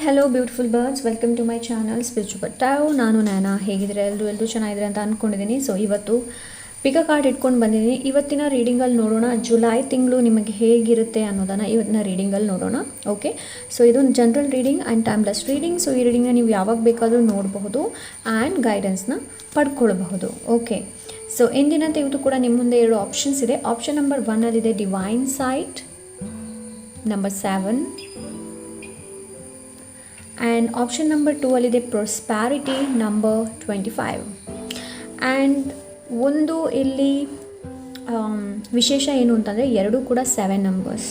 Hello beautiful birds, welcome to my channel spiritual Tao. ನಾನು ನಯನ. ಹೇಗಿದ್ರೆ ಎಲ್ಲರೂ ಚೆನ್ನಾಗಿದ್ರೆ ಅಂತ ಅಂದ್ಕೊಂಡಿದ್ದೀನಿ. ಸೊ ಇವತ್ತು ಪಿಕ ಕಾರ್ಡ್ ಇಟ್ಕೊಂಡು ಬಂದಿದ್ದೀನಿ. ಇವತ್ತಿನ ರೀಡಿಂಗಲ್ಲಿ ನೋಡೋಣ ಜುಲೈ ತಿಂಗಳು ನಿಮಗೆ ಹೇಗಿರುತ್ತೆ ಅನ್ನೋದನ್ನು ಇವತ್ತಿನ ರೀಡಿಂಗಲ್ಲಿ ನೋಡೋಣ. ಓಕೆ, ಸೊ ಇದು general reading and timeless reading. So ಈ ರೀಡಿಂಗ್ನ ನೀವು ಯಾವಾಗ ಬೇಕಾದರೂ ನೋಡಬಹುದು ಆ್ಯಂಡ್ ಗೈಡೆನ್ಸ್ನ ಪಡ್ಕೊಳ್ಬಹುದು. ಓಕೆ, ಸೊ ಎಂದಿನಂತೆ ಇವತ್ತು ಕೂಡ ನಿಮ್ಮ ಮುಂದೆ 2 ಆಪ್ಷನ್ಸ್ ಇದೆ. ಆಪ್ಷನ್ ನಂಬರ್ 1ಅಲ್ಲಿದೆ divine sight, number 7, and option number 2 ಅಲ್ಲಿದೆ ಪ್ರಾಸ್ಪ್ಯಾರಿಟಿ, ನಂಬರ್ 25. ಆ್ಯಂಡ್ ಒಂದು ಇಲ್ಲಿ ವಿಶೇಷ ಏನು ಅಂತಂದರೆ 2 ಕೂಡ 7 ನಂಬರ್ಸ್.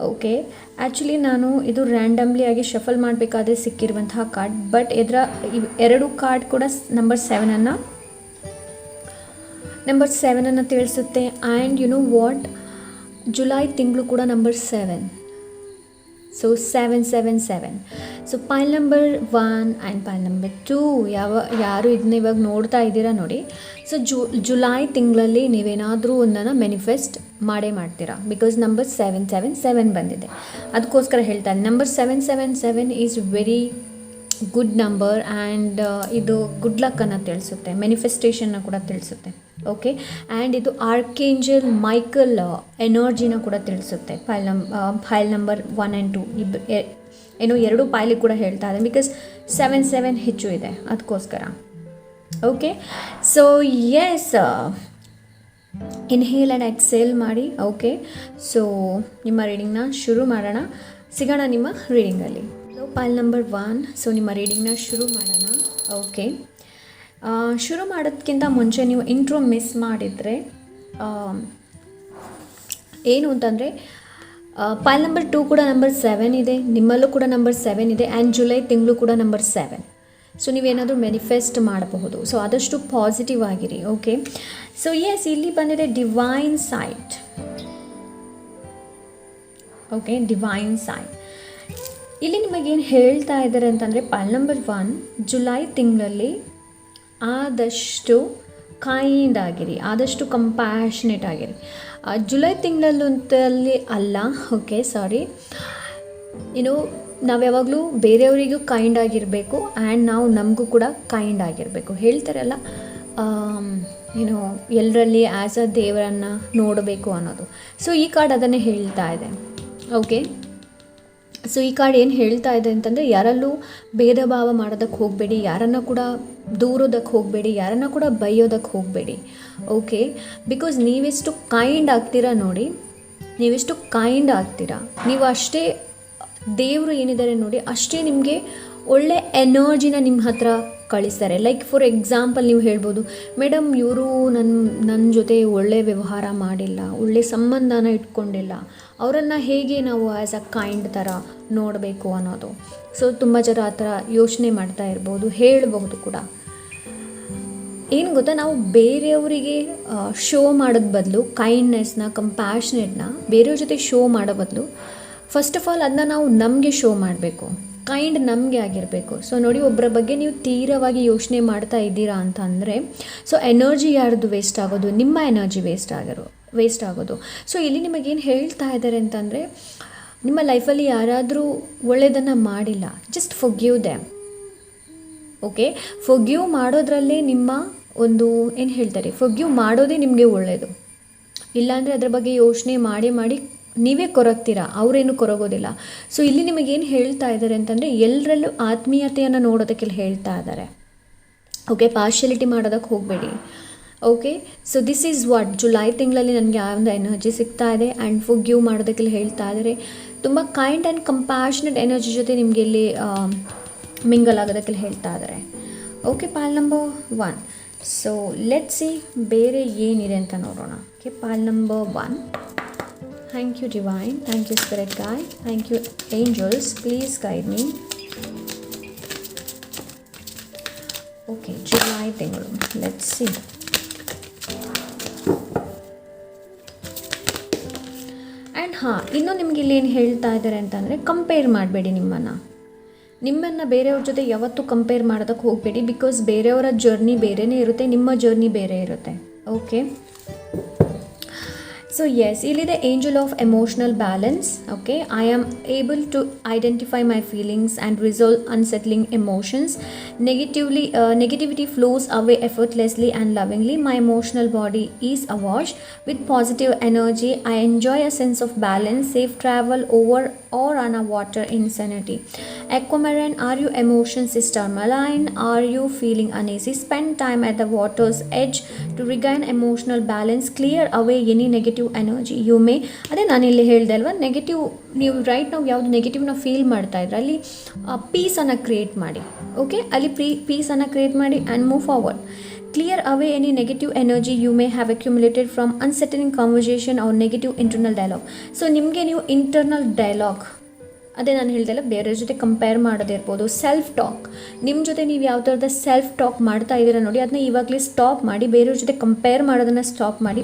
ಓಕೆ, ಆ್ಯಕ್ಚುಲಿ ನಾನು ಇದು ರ್ಯಾಂಡಮ್ಲಿ ಆಗಿ ಶಫಲ್ ಮಾಡಬೇಕಾದ್ರೆ ಸಿಕ್ಕಿರುವಂತಹ ಕಾರ್ಡ್, ಬಟ್ ಇದರ 2 ಕಾರ್ಡ್ ಕೂಡ ನಂಬರ್ 7ಅನ್ನು ತಿಳಿಸುತ್ತೆ. And you know what, July ತಿಂಗಳು ಕೂಡ number 7. So 777. So pile number 1 and pile number 2 ಯಾರು ಇದನ್ನ ಇವಾಗ ನೋಡ್ತಾ ಇದ್ದೀರಾ ನೋಡಿ. ಸೊ ಜುಲೈ ತಿಂಗಳಲ್ಲಿ ನೀವೇನಾದರೂ ಒಂದನ್ನು ಮ್ಯಾನಿಫೆಸ್ಟ್ ಮಾಡ್ತೀರಾ, ಬಿಕಾಸ್ ನಂಬರ್ 777 ಬಂದಿದೆ. ಅದಕ್ಕೋಸ್ಕರ ಹೇಳ್ತಾ ಇದ್ದೀನಿ, number 777 is very good number and ಇದು ಗುಡ್ ಲಕ್ಕನ್ನು ತಿಳಿಸುತ್ತೆ, ಮ್ಯಾನಿಫೆಸ್ಟೇಷನ್ನ ಕೂಡ ತಿಳಿಸುತ್ತೆ. ಓಕೆ, ಆ್ಯಂಡ್ ಇದು ಆರ್ಕೇಂಜಲ್ ಮೈಕಲ್ ಎನರ್ಜಿನ ಕೂಡ ತಿಳಿಸುತ್ತೆ. ಫೈಲ್ ನಂಬರ್ 1 ಆ್ಯಂಡ್ 2 ಏನೋ 2 ಪೈಲಿಗೆ ಕೂಡ ಹೇಳ್ತಾ ಇದೆ, ಬಿಕಾಸ್ 7 ಹೆಚ್ಚು ಇದೆ ಅದಕ್ಕೋಸ್ಕರ. Okay, so yes, inhale and exhale ಮಾಡಿ. ಓಕೆ, ಸೊ ನಿಮ್ಮ ರೀಡಿಂಗ್ನ ಶುರು ಮಾಡೋಣ. ಸಿಗೋಣ ನಿಮ್ಮ ರೀಡಿಂಗಲ್ಲಿ. ಸೊ ಪೈಲ್ ನಂಬರ್ 1, ಸೊ ನಿಮ್ಮ ರೀಡಿಂಗ್ನ ಶುರು ಮಾಡೋಣ. ಓಕೆ, ಶುರು ಮಾಡೋದಕ್ಕಿಂತ ಮುಂಚೆ ನೀವು ಇಂಟ್ರೋ ಮಿಸ್ ಮಾಡಿದರೆ ಏನು ಅಂತಂದರೆ, ಪೈಲ್ ನಂಬರ್ 2 ಕೂಡ ನಂಬರ್ 7 ಇದೆ, ನಿಮ್ಮಲ್ಲೂ ಕೂಡ ನಂಬರ್ 7 ಇದೆ, ಆ್ಯಂಡ್ ಜುಲೈ ತಿಂಗಳು ಕೂಡ ನಂಬರ್ 7. ಸೊ ನೀವೇನಾದರೂ ಮ್ಯಾನಿಫೆಸ್ಟ್ ಮಾಡಬಹುದು. ಸೊ ಆದಷ್ಟು ಪಾಸಿಟಿವ್ ಆಗಿರಿ. ಓಕೆ, ಸೊ ಎಸ್, ಇಲ್ಲಿ ಬಂದಿದೆ divine site. Okay, divine site ಇಲ್ಲಿ ನಿಮಗೇನು ಹೇಳ್ತಾ ಇದ್ದಾರೆ ಅಂತಂದರೆ, ಪೈಲ್ ನಂಬರ್ 1, ಜುಲೈ ತಿಂಗಳಲ್ಲಿ ಆದಷ್ಟು ಕೈಂಡ್ ಆಗಿರಿ, ಆದಷ್ಟು ಕಂಪ್ಯಾಷನೇಟ್ ಆಗಿರಿ. ಜುಲೈ ತಿಂಗಳಲ್ಲಂತಲ್ಲಿ ಅಲ್ಲ, ಓಕೆ ಸಾರಿ, ನಾವು ಯಾವಾಗಲೂ ಬೇರೆಯವರಿಗೂ ಕೈಂಡ್ ಆಗಿರಬೇಕು ಆ್ಯಂಡ್ ನಾವು ನಮಗೂ ಕೂಡ ಕೈಂಡ್ ಆಗಿರಬೇಕು. ಹೇಳ್ತಾರಲ್ಲ, ಎಲ್ಲರಲ್ಲಿ ಆ್ಯಸ್ ಅ ದೇವರನ್ನು ನೋಡಬೇಕು ಅನ್ನೋದು. ಸೊ ಈ ಕಾರ್ಡ್ ಅದನ್ನೇ ಹೇಳ್ತಾ ಇದೆ. ಓಕೆ, ಸೊ ಈ ಕಾರ್ಡ್ ಏನು ಹೇಳ್ತಾ ಇದೆ ಅಂತಂದರೆ, ಯಾರಲ್ಲೂ ಭೇದ ಭಾವ ಮಾಡೋದಕ್ಕೆ ಹೋಗಬೇಡಿ, ಯಾರನ್ನು ಕೂಡ ದೂರೋದಕ್ಕೆ ಹೋಗಬೇಡಿ, ಯಾರನ್ನು ಕೂಡ ಬೈಯೋದಕ್ಕೆ ಹೋಗಬೇಡಿ. ಓಕೆ, ಬಿಕಾಸ್ ನೀವೆಷ್ಟು ಕೈಂಡ್ ಆಗ್ತೀರಾ ನೋಡಿ, ನೀವೆಷ್ಟು ಕೈಂಡ್ ಆಗ್ತೀರಾ, ನೀವು ಅಷ್ಟೇ ದೇವರು ಏನಿದ್ದಾರೆ ನೋಡಿ, ಅಷ್ಟೇ ನಿಮಗೆ ಒಳ್ಳೆ ಎನರ್ಜಿನ ನಿಮ್ಮ ಹತ್ರ ಕಳಿಸ್ತಾರೆ. ಲೈಕ್ ಫಾರ್ ಎಕ್ಸಾಂಪಲ್ ನೀವು ಹೇಳ್ಬೋದು, ಮೇಡಮ್ ಇವರು ನನ್ನ ಜೊತೆ ಒಳ್ಳೆ ವ್ಯವಹಾರ ಮಾಡಿಲ್ಲ, ಒಳ್ಳೆ ಸಂಬಂಧನ ಇಟ್ಕೊಂಡಿಲ್ಲ, ಅವರನ್ನು ಹೇಗೆ ನಾವು ಆ್ಯಸ್ ಅ ಕೈಂಡ್ ಥರ ನೋಡಬೇಕು ಅನ್ನೋದು. ಸೊ ತುಂಬ ಜನ ಆ ಥರ ಯೋಚನೆ ಮಾಡ್ತಾ ಇರ್ಬೋದು, ಹೇಳಬಹುದು ಕೂಡ. ಏನು ಗೊತ್ತಾ, ನಾವು ಬೇರೆಯವರಿಗೆ ಶೋ ಮಾಡೋದು ಬದಲು, ಕೈಂಡ್ನೆಸ್ನ, ಕಂಪ್ಯಾಷನೇಟ್ನ ಬೇರೆಯವ್ರ ಜೊತೆ ಶೋ ಮಾಡೋ ಬದಲು, ಫಸ್ಟ್ ಆಫ್ ಆಲ್ ಅದನ್ನ ನಾವು ನಮಗೆ ಶೋ ಮಾಡಬೇಕು, ಕೈಂಡ್ ನಮಗೆ ಆಗಿರಬೇಕು. ಸೊ ನೋಡಿ, ಒಬ್ಬರ ಬಗ್ಗೆ ನೀವು ತೀವ್ರವಾಗಿ ಯೋಚನೆ ಮಾಡ್ತಾ ಇದ್ದೀರಾ ಅಂತ ಅಂದರೆ, ಸೊ ಎನರ್ಜಿ ಯಾರ್ದು ವೇಸ್ಟ್ ಆಗೋದು, ನಿಮ್ಮ ಎನರ್ಜಿ ವೇಸ್ಟ್ ಆಗೋದು. ಸೊ ಇಲ್ಲಿ ನಿಮಗೇನು ಹೇಳ್ತಾ ಇದ್ದಾರೆ ಅಂತಂದರೆ, ನಿಮ್ಮ ಲೈಫಲ್ಲಿ ಯಾರಾದರೂ ಒಳ್ಳೆಯದನ್ನು ಮಾಡಿಲ್ಲ, ಜಸ್ಟ್ ಫೊರ್ಗಿವ್ ದೆಮ್. ಓಕೆ, ಫೊರ್ಗಿವ್ ಮಾಡೋದ್ರಲ್ಲೇ ನಿಮ್ಮ ಒಂದು ಏನು ಹೇಳ್ತಾರೆ, ಫೊರ್ಗಿವ್ ಮಾಡೋದೇ ನಿಮಗೆ ಒಳ್ಳೆಯದು. ಇಲ್ಲಾಂದರೆ ಅದ್ರ ಬಗ್ಗೆ ಯೋಚನೆ ಮಾಡಿ ನೀವೇ ಕೊರಗ್ತೀರಾ, ಅವರೇನು ಕೊರಗೋದಿಲ್ಲ. ಸೊ ಇಲ್ಲಿ ನಿಮಗೇನು ಹೇಳ್ತಾ ಇದ್ದಾರೆ ಅಂತಂದರೆ, ಎಲ್ಲರಲ್ಲೂ ಆತ್ಮೀಯತೆಯನ್ನು ನೋಡೋದಕ್ಕೆ ಹೇಳ್ತಾ ಇದ್ದಾರೆ. ಓಕೆ, ಪಾರ್ಶಿಯಲಿಟಿ ಮಾಡೋದಕ್ಕೆ ಹೋಗಬೇಡಿ. Okay, so this is what July ತಿಂಗಳಲ್ಲಿ ನನಗೆ ಯಾವ್ದು ಎನರ್ಜಿ ಸಿಗ್ತಾ ಇದೆ ಆ್ಯಂಡ್ ಫೊರ್ಗಿವ್ ಮಾಡೋದಕ್ಕೆ ಹೇಳ್ತಾ ಇದ್ದಾರೆ. ತುಂಬ ಕೈಂಡ್ ಆ್ಯಂಡ್ ಕಂಪ್ಯಾಷನೇಟ್ ಎನರ್ಜಿ ಜೊತೆ ನಿಮಗೆ ಇಲ್ಲಿ ಮಿಂಗಲ್ ಆಗೋದಕ್ಕೆ ಹೇಳ್ತಾ ಇದ್ದಾರೆ. Okay, pile number 1. So let's see ಬೇರೆ ಏನಿದೆ ಅಂತ ನೋಡೋಣ. Okay, pile number 1. Thank you divine, thank you spirit guide, thank you angels, please guide me. Okay, July ತಿಂಗಳು, let's see. ಆ್ಯಂಡ್ ಇನ್ನೂ ನಿಮ್ಗೆ ಇಲ್ಲಿ ಏನು ಹೇಳ್ತಾ ಇದ್ದಾರೆ ಅಂತಂದರೆ, ಕಂಪೇರ್ ಮಾಡಬೇಡಿ ನಿಮ್ಮನ್ನು ಬೇರೆಯವ್ರ ಜೊತೆ ಯಾವತ್ತೂ ಕಂಪೇರ್ ಮಾಡೋದಕ್ಕೆ ಹೋಗಬೇಡಿ, ಬಿಕಾಸ್ ಬೇರೆಯವರ ಜರ್ನಿ ಬೇರೆಯೇ ಇರುತ್ತೆ, ನಿಮ್ಮ ಜರ್ನಿ ಬೇರೆ ಇರುತ್ತೆ. ಓಕೆ, ಸೊ ಎಸ್, ಇಲ್ಲಿದೆ angel of emotional balance. Okay, I am able to identify my feelings and resolve unsettling emotions. Negativity flows away effortlessly and lovingly. My emotional body is awash with positive energy. I enjoy a sense of balance. Safe travel over or on a water insanity. Aquamarine, are your emotion system malign? Are you feeling uneasy? Spend time at the water's edge to regain emotional balance. Clear away any negative energy. You may, ಅದೇ ನಾನು ಇಲ್ಲಿ ಹೇಳಿದೆ ಅಲ್ವಾ, negative ನೀವು right ನಾವು ಯಾವುದು ನೆಗೆಟಿವ್ನ feel ಮಾಡ್ತಾ ಇದ್ರೆ ಅಲ್ಲಿ ಪೀಸನ್ನು ಕ್ರಿಯೇಟ್ ಮಾಡಿ. ಓಕೆ, ಅಲ್ಲಿ ಪೀಸನ್ನು ಕ್ರಿಯೇಟ್ ಮಾಡಿ and move forward. Clear away any negative energy you may have accumulated from unsettling conversation or negative internal dialogue. So ನಿಮಗೆ ನೀವು ಇಂಟರ್ನಲ್ ಡೈಲಾಗ್, ಅದೇ ನಾನು ಹೇಳ್ದಲ್ಲ, ಬೇರೆಯವ್ರ ಜೊತೆ ಕಂಪೇರ್ ಮಾಡೋದೇ ಇರ್ಬೋದು, ಸೆಲ್ಫ್ ಟಾಕ್, ನಿಮ್ಮ ಜೊತೆ ನೀವು ಯಾವ ಥರದ ಸೆಲ್ಫ್ ಟಾಕ್ ಮಾಡ್ತಾ ಇದ್ದೀರಾ ನೋಡಿ, ಅದನ್ನ ಇವಾಗಲೇ ಸ್ಟಾಪ್ ಮಾಡಿ, ಬೇರೆಯವ್ರ ಜೊತೆ ಕಂಪೇರ್ ಮಾಡೋದನ್ನು ಸ್ಟಾಪ್ ಮಾಡಿ.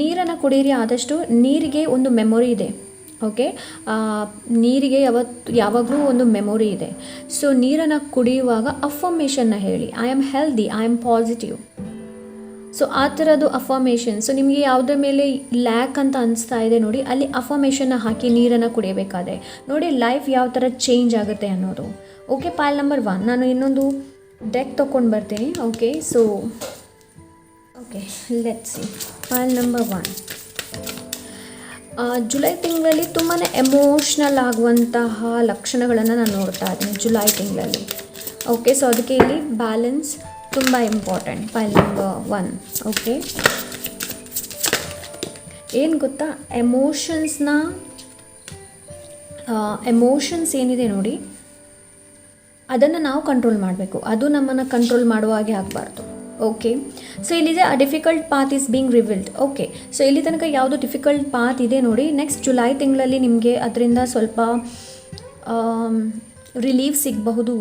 ನೀರನ್ನು ಕುಡೀರಿ ಆದಷ್ಟು. ನೀರಿಗೆ ಒಂದು ಮೆಮೊರಿ ಇದೆ. ಓಕೆ, ನೀರಿಗೆ ಯಾವಾಗಲೂ ಒಂದು ಮೆಮೊರಿ ಇದೆ. ಸೊ ನೀರನ್ನು ಕುಡಿಯುವಾಗ ಅಫರ್ಮೇಷನ್ನ ಹೇಳಿ, I am healthy, I am positive. So ಆ ಥರದ್ದು ಅಫರ್ಮೇಷನ್. ಸೊ ನಿಮಗೆ ಯಾವುದ್ರ ಮೇಲೆ ಲ್ಯಾಕ್ ಅಂತ ಅನಿಸ್ತಾ ಇದೆ ನೋಡಿ, ಅಲ್ಲಿ ಅಫರ್ಮೇಷನ್ನ ಹಾಕಿ ನೀರನ್ನು ಕುಡಿಯಬೇಕಾದ್ರೆ ನೋಡಿ ಲೈಫ್ ಯಾವ ಥರ ಚೇಂಜ್ ಆಗುತ್ತೆ ಅನ್ನೋದು. ಓಕೆ, ಪೈಲ್ ನಂಬರ್ 1 ನಾನು ಇನ್ನೊಂದು ಡೆಕ್ ತೊಗೊಂಡು ಬರ್ತೀನಿ. Okay, so okay, let's see pile number 1. July ತಿಂಗಳಲ್ಲಿ ತುಂಬಾ ಎಮೋಷ್ನಲ್ ಆಗುವಂತಹ ಲಕ್ಷಣಗಳನ್ನು ನಾನು ನೋಡ್ತಾ ಇದ್ದೀನಿ ಜುಲೈ ತಿಂಗಳಲ್ಲಿ. ಓಕೆ, ಸೊ ಅದಕ್ಕೆ ಇಲ್ಲಿ ಬ್ಯಾಲೆನ್ಸ್ ತುಂಬ ಇಂಪಾರ್ಟೆಂಟ್. ಪೈಲ್ ನಂಬರ್ 1. ಓಕೆ, ಏನು ಗೊತ್ತಾ, ಎಮೋಷನ್ಸ್ ಏನಿದೆ ನೋಡಿ, ಅದನ್ನು ನಾವು ಕಂಟ್ರೋಲ್ ಮಾಡಬೇಕು. ಅದು ನಮ್ಮನ್ನು ಕಂಟ್ರೋಲ್ ಮಾಡುವ ಹಾಗೆ ಆಗಬಾರ್ದು. ಓಕೆ, ಸೊ ಇಲ್ಲಿದೆ ಅ difficult path is being revealed. Okay, so ಇಲ್ಲಿ ತನಕ ಯಾವುದು ಡಿಫಿಕಲ್ಟ್ ಪಾತ್ ಇದೆ ನೋಡಿ, ನೆಕ್ಸ್ಟ್ ಜುಲೈ ತಿಂಗಳಲ್ಲಿ ನಿಮಗೆ ಅದರಿಂದ ಸ್ವಲ್ಪ ರಿಲೀಫ್ ಸಿಗಬಹುದು.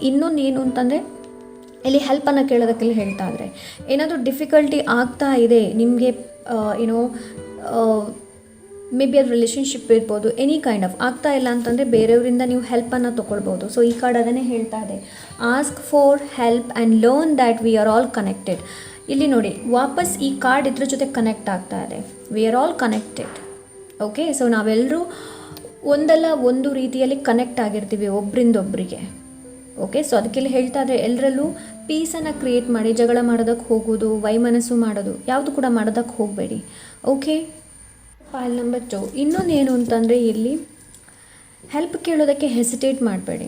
ಇನ್ನೊಂದು ಏನು ಅಂತಂದರೆ, ಇಲ್ಲಿ ಹೆಲ್ಪನ್ನು ಕೇಳೋದಕ್ಕೆಲ್ಲ ಹೇಳ್ತಾ ಇದ್ದಾರೆ. ಏನಾದರೂ ಡಿಫಿಕಲ್ಟಿ ಆಗ್ತಾ ಇದೆ ನಿಮಗೆ, ಏನೋ ಮೇ ಬಿ ಅದು ರಿಲೇಷನ್ಶಿಪ್ ಇರ್ಬೋದು, ಎನಿ ಕೈಂಡ್ ಆಫ್ ಆಗ್ತಾ ಇಲ್ಲ ಅಂತಂದರೆ ಬೇರೆಯವರಿಂದ ನೀವು ಹೆಲ್ಪನ್ನು ತೊಗೊಳ್ಬೋದು. ಸೊ ಈ ಕಾರ್ಡ್ ಅದನ್ನೇ ಹೇಳ್ತಾ ಇದೆ, ask for help and learn that we are all connected. ಇಲ್ಲಿ ನೋಡಿ, ವಾಪಸ್ ಈ ಕಾರ್ಡ್ ಇದ್ರ ಜೊತೆ ಕನೆಕ್ಟ್ ಆಗ್ತಾ ಇದೆ. V are all connected. Okay, so ನಾವೆಲ್ಲರೂ ಒಂದಲ್ಲ ಒಂದು ರೀತಿಯಲ್ಲಿ ಕನೆಕ್ಟ್ ಆಗಿರ್ತೀವಿ ಒಬ್ಬರಿಂದೊಬ್ಬರಿಗೆ. ಓಕೆ, ಸೊ ಅದಕ್ಕೆಲ್ಲ ಹೇಳ್ತಾ ಇದ್ರೆ ಎಲ್ಲರಲ್ಲೂ ಪೀಸನ್ನು ಕ್ರಿಯೇಟ್ ಮಾಡಿ. ಜಗಳ ಮಾಡೋದಕ್ಕೆ ಹೋಗೋದು, ವೈಮನಸ್ಸು ಮಾಡೋದು ಯಾವುದು ಕೂಡ ಮಾಡೋದಕ್ಕೆ ಹೋಗಬೇಡಿ. Okay, file number 2. ಇನ್ನೊಂದು ಏನು ಅಂತಂದರೆ, ಇಲ್ಲಿ ಹೆಲ್ಪ್ ಕೇಳೋದಕ್ಕೆ ಹೆಸಿಟೇಟ್ ಮಾಡಬೇಡಿ.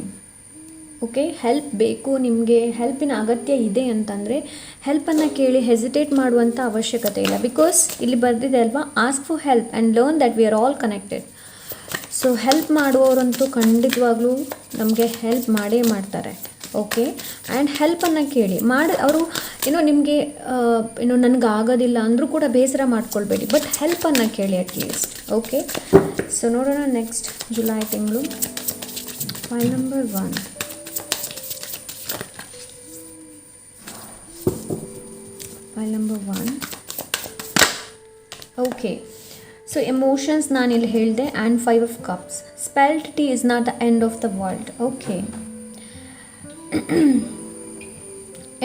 ಓಕೆ, ಹೆಲ್ಪ್ ಬೇಕು, ನಿಮಗೆ ಹೆಲ್ಪಿನ ಅಗತ್ಯ ಇದೆ ಅಂತಂದರೆ ಹೆಲ್ಪನ್ನು ಕೇಳಿ, ಹೆಸಿಟೇಟ್ ಮಾಡುವಂಥ ಅವಶ್ಯಕತೆ ಇಲ್ಲ. ಬಿಕಾಸ್ ಇಲ್ಲಿ ಬರೆದಿದೆ ಅಲ್ವಾ, ask for help and learn that we are all connected. So help ಮಾಡುವವರಂತೂ ಖಂಡಿತವಾಗ್ಲೂ ನಮಗೆ ಹೆಲ್ಪ್ ಮಾಡೇ ಮಾಡ್ತಾರೆ. ಓಕೆ, ಆ್ಯಂಡ್ ಹೆಲ್ಪನ್ನು ಕೇಳಿ ಅವರು ಏನೋ ನಿಮಗೆ ಏನೋ ನನಗಾಗೋದಿಲ್ಲ ಅಂದರೂ ಕೂಡ ಬೇಸರ ಮಾಡ್ಕೊಳ್ಬೇಡಿ, ಬಟ್ ಹೆಲ್ಪನ್ನು ಕೇಳಿ ಅಟ್ಲೀಸ್ಟ್. ಓಕೆ, ಸೊ ನೋಡೋಣ ನೆಕ್ಸ್ಟ್ ಜುಲೈ ತಿಂಗಳು. File number 1. File number 1. Okay, so emotions ನಾನಿಲ್ಲಿ ಹೇಳಿದೆ and 5 of cups. Spelled tea is not the end of the world. Okay,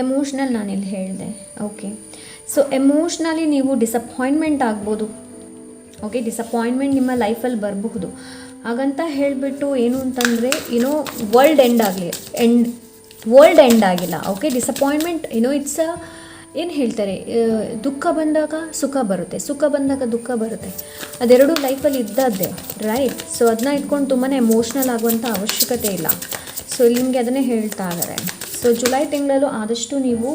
emotional ನಾನಿಲ್ಲಿ ಹೇಳಿದೆ. ಓಕೆ, ಸೊ ಎಮೋಷ್ನಲಿ ನೀವು ಡಿಸಪಾಯಿಂಟ್ಮೆಂಟ್ ಆಗ್ಬೋದು. Okay, disappointment ನಿಮ್ಮ ಲೈಫಲ್ಲಿ ಬರಬಹುದು. ಹಾಗಂತ ಹೇಳಿಬಿಟ್ಟು ಏನು ಅಂತಂದರೆ ಏನೋ ವರ್ಲ್ಡ್ ಎಂಡ್ ಆಗಿಲ್ಲ. ಓಕೆ, ಡಿಸಪಾಯಿಂಟ್ಮೆಂಟ್ ಏನೋ ಇಟ್ಸ್ ಏನು ಹೇಳ್ತಾರೆ, ದುಃಖ ಬಂದಾಗ ಸುಖ ಬರುತ್ತೆ, ಸುಖ ಬಂದಾಗ ದುಃಖ ಬರುತ್ತೆ, ಅದೆರಡೂ ಲೈಫಲ್ಲಿ ಇದ್ದದ್ದೇ, ರೈಟ್? ಸೊ ಅದನ್ನ ಇಟ್ಕೊಂಡು ತುಂಬಾ ಎಮೋಷ್ನಲ್ ಆಗುವಂಥ ಅವಶ್ಯಕತೆ ಇಲ್ಲ. ಸೊ ಇಲ್ಲಿ ನಿಮಗೆ ಅದನ್ನೇ ಹೇಳ್ತಾ ಇದ್ದಾರೆ. ಸೊ ಜುಲೈ ತಿಂಗಳಲ್ಲೂ ಆದಷ್ಟು ನೀವು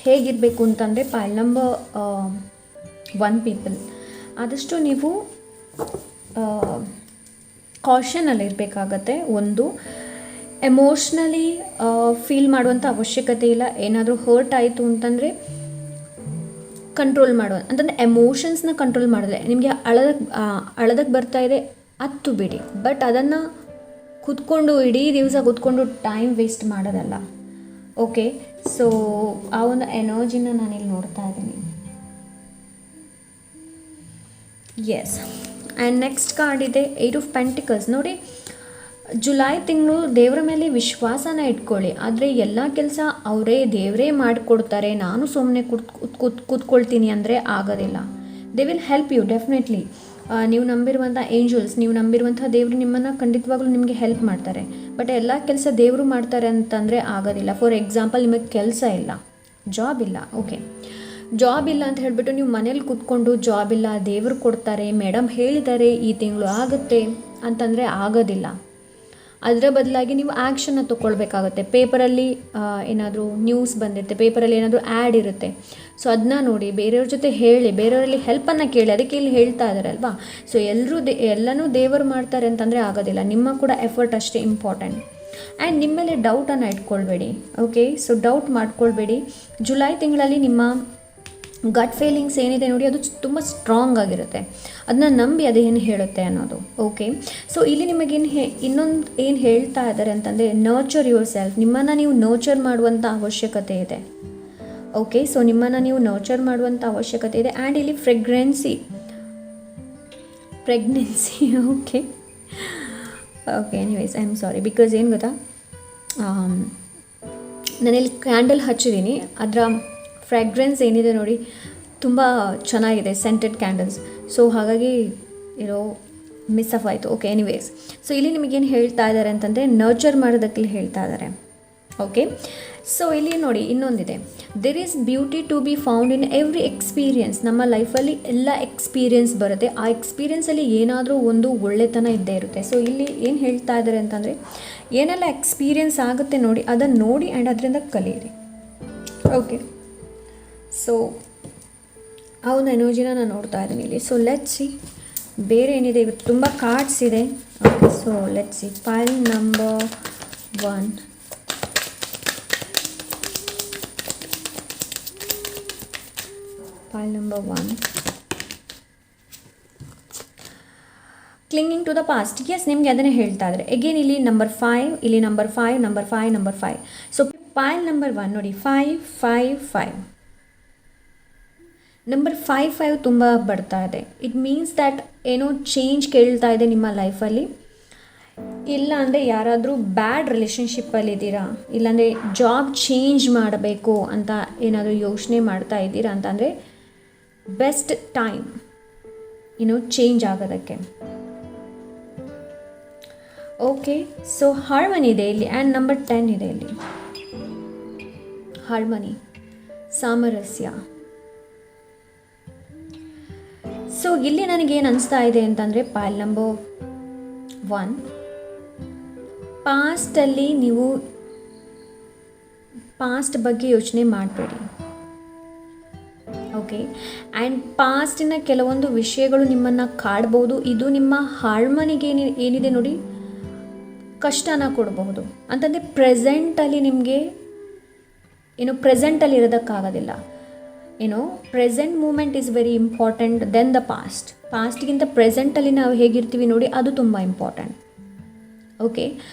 ಹೇಗಿರಬೇಕು ಅಂತಂದರೆ, ಪೈಲ್ ನಂಬರ್ 1 ಪೀಪಲ್, ಆದಷ್ಟು ನೀವು ಕಾಷನಲ್ಲಿ ಇರಬೇಕಾಗತ್ತೆ. ಒಂದು, ಎಮೋಷ್ನಲಿ ಫೀಲ್ ಮಾಡುವಂಥ ಅವಶ್ಯಕತೆ ಇಲ್ಲ. ಏನಾದರೂ ಹರ್ಟ್ ಆಯಿತು ಅಂತಂದರೆ ಕಂಟ್ರೋಲ್ ಮಾಡುವ ಅಂತಂದರೆ ಎಮೋಷನ್ಸ್ನ ಕಂಟ್ರೋಲ್ ಮಾಡಿದ್ರೆ, ನಿಮಗೆ ಅಳದಕ್ಕೆ ಬರ್ತಾ ಇದೆ ಹತ್ತು ಬಿಡಿ, ಬಟ್ ಅದನ್ನು ಕೂತ್ಕೊಂಡು ಇಡೀ ದಿವಸ ಕೂತ್ಕೊಂಡು ಟೈಮ್ ವೇಸ್ಟ್ ಮಾಡೋದಲ್ಲ. ಓಕೆ, ಸೊ ಆ ಒಂದು ಎನರ್ಜಿನ ನಾನಿಲ್ಲಿ ನೋಡ್ತಾ ಇದ್ದೀನಿ. ಎಸ್, ಆ್ಯಂಡ್ ನೆಕ್ಸ್ಟ್ ಕಾರ್ಡ್ ಇದೆ 8 of Pentacles. ನೋಡಿ, ಜುಲೈ ತಿಂಗಳು ದೇವರ ಮೇಲೆ ವಿಶ್ವಾಸನ ಇಟ್ಕೊಳ್ಳಿ. ಆದರೆ ಎಲ್ಲ ಕೆಲಸ ದೇವರೇ ಮಾಡಿಕೊಡ್ತಾರೆ, ನಾನು ಸುಮ್ಮನೆ ಕೂತ್ಕೊಳ್ತೀನಿ ಅಂದರೆ ಆಗೋದಿಲ್ಲ. They will help you definitely. ನೀವು ನಂಬಿರುವಂಥ ಏಂಜಲ್ಸ್, ನೀವು ನಂಬಿರುವಂಥ ದೇವರು ನಿಮ್ಮನ್ನು ಖಂಡಿತವಾಗ್ಲೂ ನಿಮಗೆ ಹೆಲ್ಪ್ ಮಾಡ್ತಾರೆ. ಬಟ್ ಎಲ್ಲ ಕೆಲಸ ದೇವರು ಮಾಡ್ತಾರೆ ಅಂತಂದರೆ ಆಗೋದಿಲ್ಲ. ಫಾರ್ ಎಕ್ಸಾಂಪಲ್, ನಿಮಗೆ ಕೆಲಸ ಇಲ್ಲ, ಜಾಬ್ ಇಲ್ಲ, ಓಕೆ, ಜಾಬ್ ಇಲ್ಲ ಅಂತ ಹೇಳಿಬಿಟ್ಟು ನೀವು ಮನೇಲಿ ಕೂತ್ಕೊಂಡು ಜಾಬ್ ಇಲ್ಲ, ದೇವರು ಕೊಡ್ತಾರೆ, ಮೇಡಮ್ ಹೇಳಿದ್ದಾರೆ ಈ ತಿಂಗಳು ಆಗುತ್ತೆ ಅಂತಂದರೆ ಆಗೋದಿಲ್ಲ. ಅದರ ಬದಲಾಗಿ ನೀವು ಆ್ಯಕ್ಷನ್ನ ತೊಗೊಳ್ಬೇಕಾಗುತ್ತೆ. ಪೇಪರಲ್ಲಿ ಏನಾದರೂ ನ್ಯೂಸ್ ಬಂದಿರುತ್ತೆ, ಪೇಪರಲ್ಲಿ ಏನಾದರೂ ಆ್ಯಡ್ ಇರುತ್ತೆ, ಸೊ ಅದನ್ನ ನೋಡಿ, ಬೇರೆಯವ್ರ ಜೊತೆ ಹೇಳಿ, ಬೇರೆಯವರಲ್ಲಿ ಹೆಲ್ಪನ್ನು ಕೇಳಿ. ಅದಕ್ಕೆ ಇಲ್ಲಿ ಹೇಳ್ತಾ ಇದ್ದಾರೆ ಅಲ್ವಾ. ಸೊ ಎಲ್ಲನೂ ದೇವರು ಮಾಡ್ತಾರೆ ಅಂತಂದರೆ ಆಗೋದಿಲ್ಲ. ನಿಮ್ಮ ಕೂಡ ಎಫರ್ಟ್ ಅಷ್ಟೇ ಇಂಪಾರ್ಟೆಂಟ್. ಆ್ಯಂಡ್ ನಿಮ್ಮ ಮೇಲೆ ಡೌಟನ್ನು ಇಟ್ಕೊಳ್ಬೇಡಿ, ಓಕೆ. ಸೊ ಡೌಟ್ ಮಾಡ್ಕೊಳ್ಬೇಡಿ. ಜುಲೈ ತಿಂಗಳಲ್ಲಿ ನಿಮ್ಮ ಗಟ್ ಫೀಲಿಂಗ್ಸ್ ಏನಿದೆ ನೋಡಿ, ಅದು ತುಂಬ ಸ್ಟ್ರಾಂಗ್ ಆಗಿರುತ್ತೆ. ಅದನ್ನ ನಂಬಿ ಅದು ಏನು ಹೇಳುತ್ತೆ ಅನ್ನೋದು, ಓಕೆ. ಸೊ ಇಲ್ಲಿ ನಿಮಗೇನು ಇನ್ನೊಂದು ಏನು ಹೇಳ್ತಾ ಇದ್ದಾರೆ ಅಂತಂದರೆ, ನರ್ಚರ್ ಯುವರ್ ಸೆಲ್ಫ್. ನಿಮ್ಮನ್ನು ನೀವು ನರ್ಚರ್ ಮಾಡುವಂಥ ಅವಶ್ಯಕತೆ ಇದೆ, ಓಕೆ. ಸೊ ನಿಮ್ಮನ್ನು ನೀವು ನರ್ಚರ್ ಮಾಡುವಂಥ ಅವಶ್ಯಕತೆ ಇದೆ. ಆ್ಯಂಡ್ ಇಲ್ಲಿ pregnancy, okay anyways I am sorry, because ಏನು ಗೊತ್ತಾ, ನಾನಿಲ್ಲಿ ಕ್ಯಾಂಡಲ್ ಹಚ್ಚಿದ್ದೀನಿ, ಅದರ ಫ್ರ್ಯಾಗ್ರೆನ್ಸ್ ಏನಿದೆ ನೋಡಿ ತುಂಬ ಚೆನ್ನಾಗಿದೆ, ಸೆಂಟೆಡ್ ಕ್ಯಾಂಡಲ್ಸ್. ಸೊ ಹಾಗಾಗಿ ಮಿಸ್ ಆಫ್ ಆಯಿತು, ಓಕೆ. ಎನಿವೇಸ್, ಸೊ ಇಲ್ಲಿ ನಿಮಗೇನು ಹೇಳ್ತಾ ಇದ್ದಾರೆ ಅಂತಂದರೆ, ನರ್ಚರ್ ಮಾಡೋದಕ್ಕೆ ಹೇಳ್ತಾ ಇದ್ದಾರೆ, ಓಕೆ. ಸೊ ಇಲ್ಲಿ ನೋಡಿ ಇನ್ನೊಂದಿದೆ, there is beauty to be found in every experience. ನಮ್ಮ ಲೈಫಲ್ಲಿ ಎಲ್ಲ ಎಕ್ಸ್ಪೀರಿಯನ್ಸ್ ಬರುತ್ತೆ, ಆ ಎಕ್ಸ್ಪೀರಿಯನ್ಸಲ್ಲಿ ಏನಾದರೂ ಒಂದು ಒಳ್ಳೆತನ ಇದ್ದೇ ಇರುತ್ತೆ. ಸೊ ಇಲ್ಲಿ ಏನು ಹೇಳ್ತಾ ಇದ್ದಾರೆ ಅಂತಂದರೆ, ಏನೆಲ್ಲ ಎಕ್ಸ್ಪೀರಿಯನ್ಸ್ ಆಗುತ್ತೆ ನೋಡಿ, ಅದನ್ನು ನೋಡಿ ಆ್ಯಂಡ್ ಅದರಿಂದ ಕಲಿಯಿರಿ, ಓಕೆ. ಸೊ ಆ ಒಂದು ಎನರ್ಜಿನ ನಾನು ನೋಡ್ತಾ ಇದ್ದೀನಿ ಇಲ್ಲಿ. ಸೊ ಲೆಟ್ಸ್ ಸಿ ಬೇರೆ ಏನಿದೆ. ಇವತ್ತು ತುಂಬ ಕಾರ್ಡ್ಸ್ ಇದೆ, okay. So let's see pile number 1. Pile number 1. Clinging to the past. Yes, ನಿಮಗೆ ಅದನ್ನೇ ಹೇಳ್ತಾ ಇದ್ದಾರೆ. ಎಗೇನ್ ಇಲ್ಲಿ ನಂಬರ್ 5, ಇಲ್ಲಿ number 5, number 5, number 5. So pile number 1 ನೋಡಿ, 5, 5, 5. ನಂಬರ್ 5, 5 ತುಂಬ ಬರ್ತಾ ಇದೆ. ಇಟ್ ಮೀನ್ಸ್ ದ್ಯಾಟ್ ಏನೋ ಚೇಂಜ್ ಕೇಳ್ತಾ ಇದೆ ನಿಮ್ಮ ಲೈಫಲ್ಲಿ. ಇಲ್ಲ ಅಂದರೆ ಯಾರಾದರೂ ಬ್ಯಾಡ್ ರಿಲೇಷನ್ಶಿಪ್ಪಲ್ಲಿ ಇದ್ದೀರಾ, ಇಲ್ಲಾಂದರೆ ಜಾಬ್ ಚೇಂಜ್ ಮಾಡಬೇಕು ಅಂತ ಏನಾದರೂ ಯೋಚನೆ ಮಾಡ್ತಾ ಇದ್ದೀರಾ ಅಂತಂದರೆ ಬೆಸ್ಟ್ ಟೈಮ್ ಚೇಂಜ್ ಆಗೋದಕ್ಕೆ, ಓಕೆ. ಸೊ ಹಾರ್ಮನಿ ಇದೆ ಇಲ್ಲಿ ಆ್ಯಂಡ್ ನಂಬರ್ 10 ಇದೆ ಇಲ್ಲಿ. ಹಾರ್ಮನಿ, ಸಾಮರಸ್ಯ. ಸೊ ಇಲ್ಲಿ ನನಗೇನು ಅನಿಸ್ತಾ ಇದೆ ಅಂತಂದರೆ, ಪೈಲ್ ನಂಬರ್ 1, ಪಾಸ್ಟಲ್ಲಿ ನೀವು ಪಾಸ್ಟ್ ಬಗ್ಗೆ ಯೋಚನೆ ಮಾಡಬೇಡಿ, ಓಕೆ. ಆ್ಯಂಡ್ ಪಾಸ್ಟಿನ ಕೆಲವೊಂದು ವಿಷಯಗಳು ನಿಮ್ಮನ್ನು ಕಾಡ್ಬೋದು. ಇದು ನಿಮ್ಮ ಹಾರ್ಮನಿಗೆ ಏನಿದೆ ನೋಡಿ ಕಷ್ಟನ ಕೊಡಬಹುದು. ಅಂತಂದರೆ ಪ್ರೆಸೆಂಟಲ್ಲಿ ನಿಮಗೆ ಪ್ರೆಸೆಂಟಲ್ಲಿ ಇರೋದಕ್ಕಾಗೋದಿಲ್ಲ. Present moment is very important than the past. ಪಾಸ್ಟ್ಗಿಂತ ಪ್ರೆಸೆಂಟಲ್ಲಿ ನಾವು ಹೇಗಿರ್ತೀವಿ ನೋಡಿ, ಅದು ತುಂಬ ಇಂಪಾರ್ಟೆಂಟ್, ಓಕೆ.